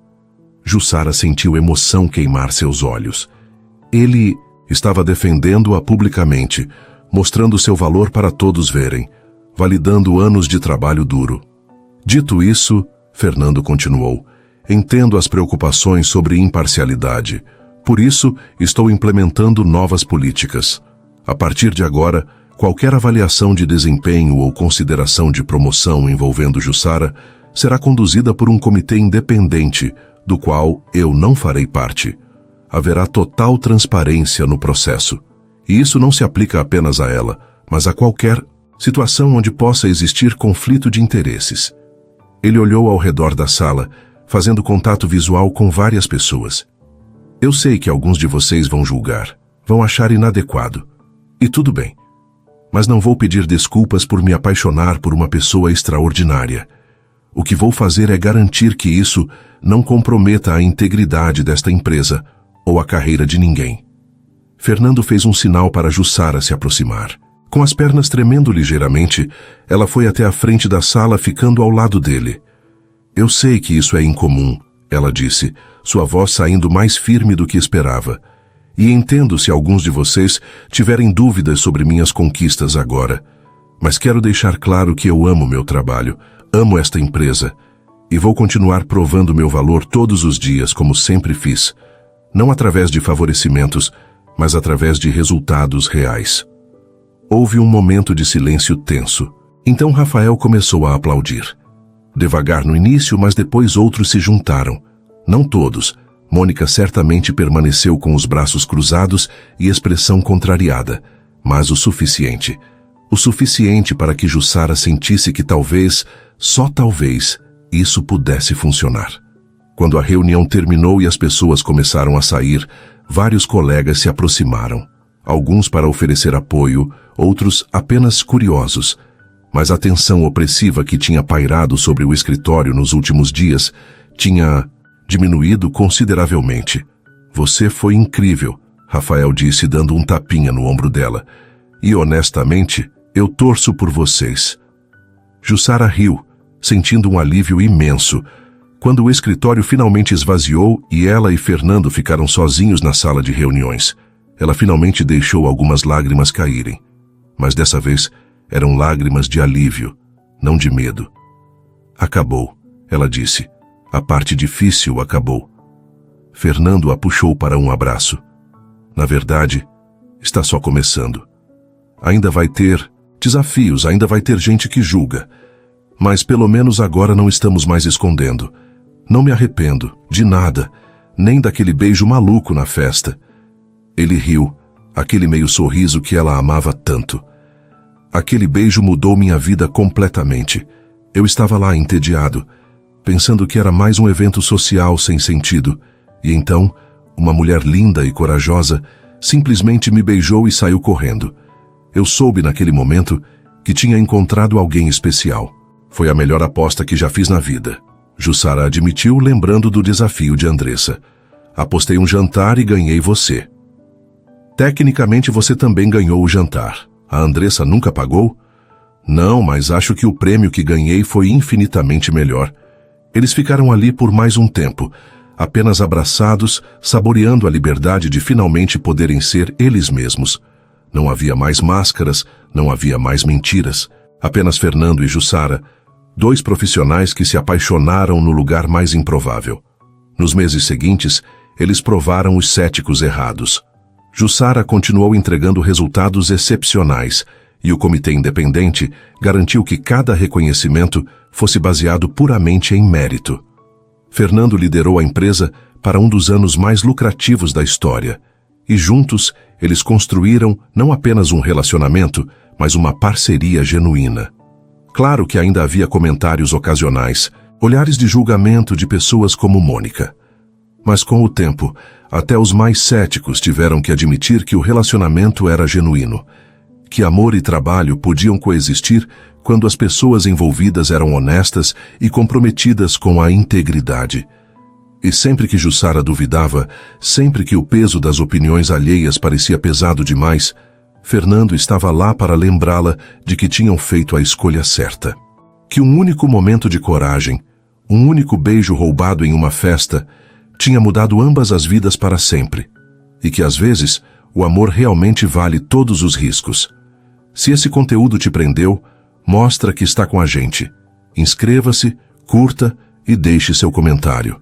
Jussara sentiu emoção queimar seus olhos. Ele estava defendendo-a publicamente, mostrando seu valor para todos verem, validando anos de trabalho duro. Dito isso, Fernando continuou, entendo as preocupações sobre imparcialidade. Por isso, estou implementando novas políticas. A partir de agora, qualquer avaliação de desempenho ou consideração de promoção envolvendo Jussara será conduzida por um comitê independente, do qual eu não farei parte. Haverá total transparência no processo. E isso não se aplica apenas a ela, mas a qualquer situação onde possa existir conflito de interesses. Ele olhou ao redor da sala, fazendo contato visual com várias pessoas. Eu sei que alguns de vocês vão julgar, vão achar inadequado. E tudo bem. Mas não vou pedir desculpas por me apaixonar por uma pessoa extraordinária. O que vou fazer é garantir que isso não comprometa a integridade desta empresa ou a carreira de ninguém. Fernando fez um sinal para Jussara se aproximar. Com as pernas tremendo ligeiramente, ela foi até a frente da sala, ficando ao lado dele. Eu sei que isso é incomum, ela disse, sua voz saindo mais firme do que esperava. E entendo se alguns de vocês tiverem dúvidas sobre minhas conquistas agora. Mas quero deixar claro que eu amo meu trabalho, amo esta empresa, e vou continuar provando meu valor todos os dias, como sempre fiz. Não através de favorecimentos, mas através de resultados reais. Houve um momento de silêncio tenso. Então Rafael começou a aplaudir. Devagar no início, mas depois outros se juntaram. Não todos. Mônica certamente permaneceu com os braços cruzados e expressão contrariada, mas o suficiente. O suficiente para que Jussara sentisse que talvez, só talvez, isso pudesse funcionar. Quando a reunião terminou e as pessoas começaram a sair, vários colegas se aproximaram. Alguns para oferecer apoio, outros apenas curiosos. Mas a tensão opressiva que tinha pairado sobre o escritório nos últimos dias tinha diminuído consideravelmente. Você foi incrível, Rafael disse, dando um tapinha no ombro dela. E honestamente, eu torço por vocês. Jussara riu, sentindo um alívio imenso, quando o escritório finalmente esvaziou e ela e Fernando ficaram sozinhos na sala de reuniões. Ela finalmente deixou algumas lágrimas caírem. Mas dessa vez eram lágrimas de alívio, não de medo. Acabou, ela disse. A parte difícil acabou. Fernando a puxou para um abraço. Na verdade, está só começando. Ainda vai ter desafios, ainda vai ter gente que julga. Mas pelo menos agora não estamos mais escondendo. Não me arrependo, de nada, nem daquele beijo maluco na festa. Ele riu, aquele meio sorriso que ela amava tanto. Aquele beijo mudou minha vida completamente. Eu estava lá entediado, pensando que era mais um evento social sem sentido, e então, uma mulher linda e corajosa simplesmente me beijou e saiu correndo. Eu soube naquele momento que tinha encontrado alguém especial. Foi a melhor aposta que já fiz na vida. Jussara admitiu, lembrando do desafio de Andressa. Apostei um jantar e ganhei você. Tecnicamente você também ganhou o jantar. A Andressa nunca pagou? Não, mas acho que o prêmio que ganhei foi infinitamente melhor. Eles ficaram ali por mais um tempo, apenas abraçados, saboreando a liberdade de finalmente poderem ser eles mesmos. Não havia mais máscaras, não havia mais mentiras. Apenas Fernando e Jussara, dois profissionais que se apaixonaram no lugar mais improvável. Nos meses seguintes, eles provaram os céticos errados. Jussara continuou entregando resultados excepcionais e o comitê independente garantiu que cada reconhecimento fosse baseado puramente em mérito. Fernando liderou a empresa para um dos anos mais lucrativos da história e juntos eles construíram não apenas um relacionamento, mas uma parceria genuína. Claro que ainda havia comentários ocasionais, olhares de julgamento de pessoas como Mônica. Mas com o tempo, até os mais céticos tiveram que admitir que o relacionamento era genuíno, que amor e trabalho podiam coexistir quando as pessoas envolvidas eram honestas e comprometidas com a integridade. E sempre que Jussara duvidava, sempre que o peso das opiniões alheias parecia pesado demais, Fernando estava lá para lembrá-la de que tinham feito a escolha certa. Que um único momento de coragem, um único beijo roubado em uma festa, tinha mudado ambas as vidas para sempre. E que às vezes, o amor realmente vale todos os riscos. Se esse conteúdo te prendeu, mostra que está com a gente. Inscreva-se, curta e deixe seu comentário.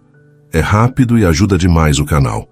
É rápido e ajuda demais o canal.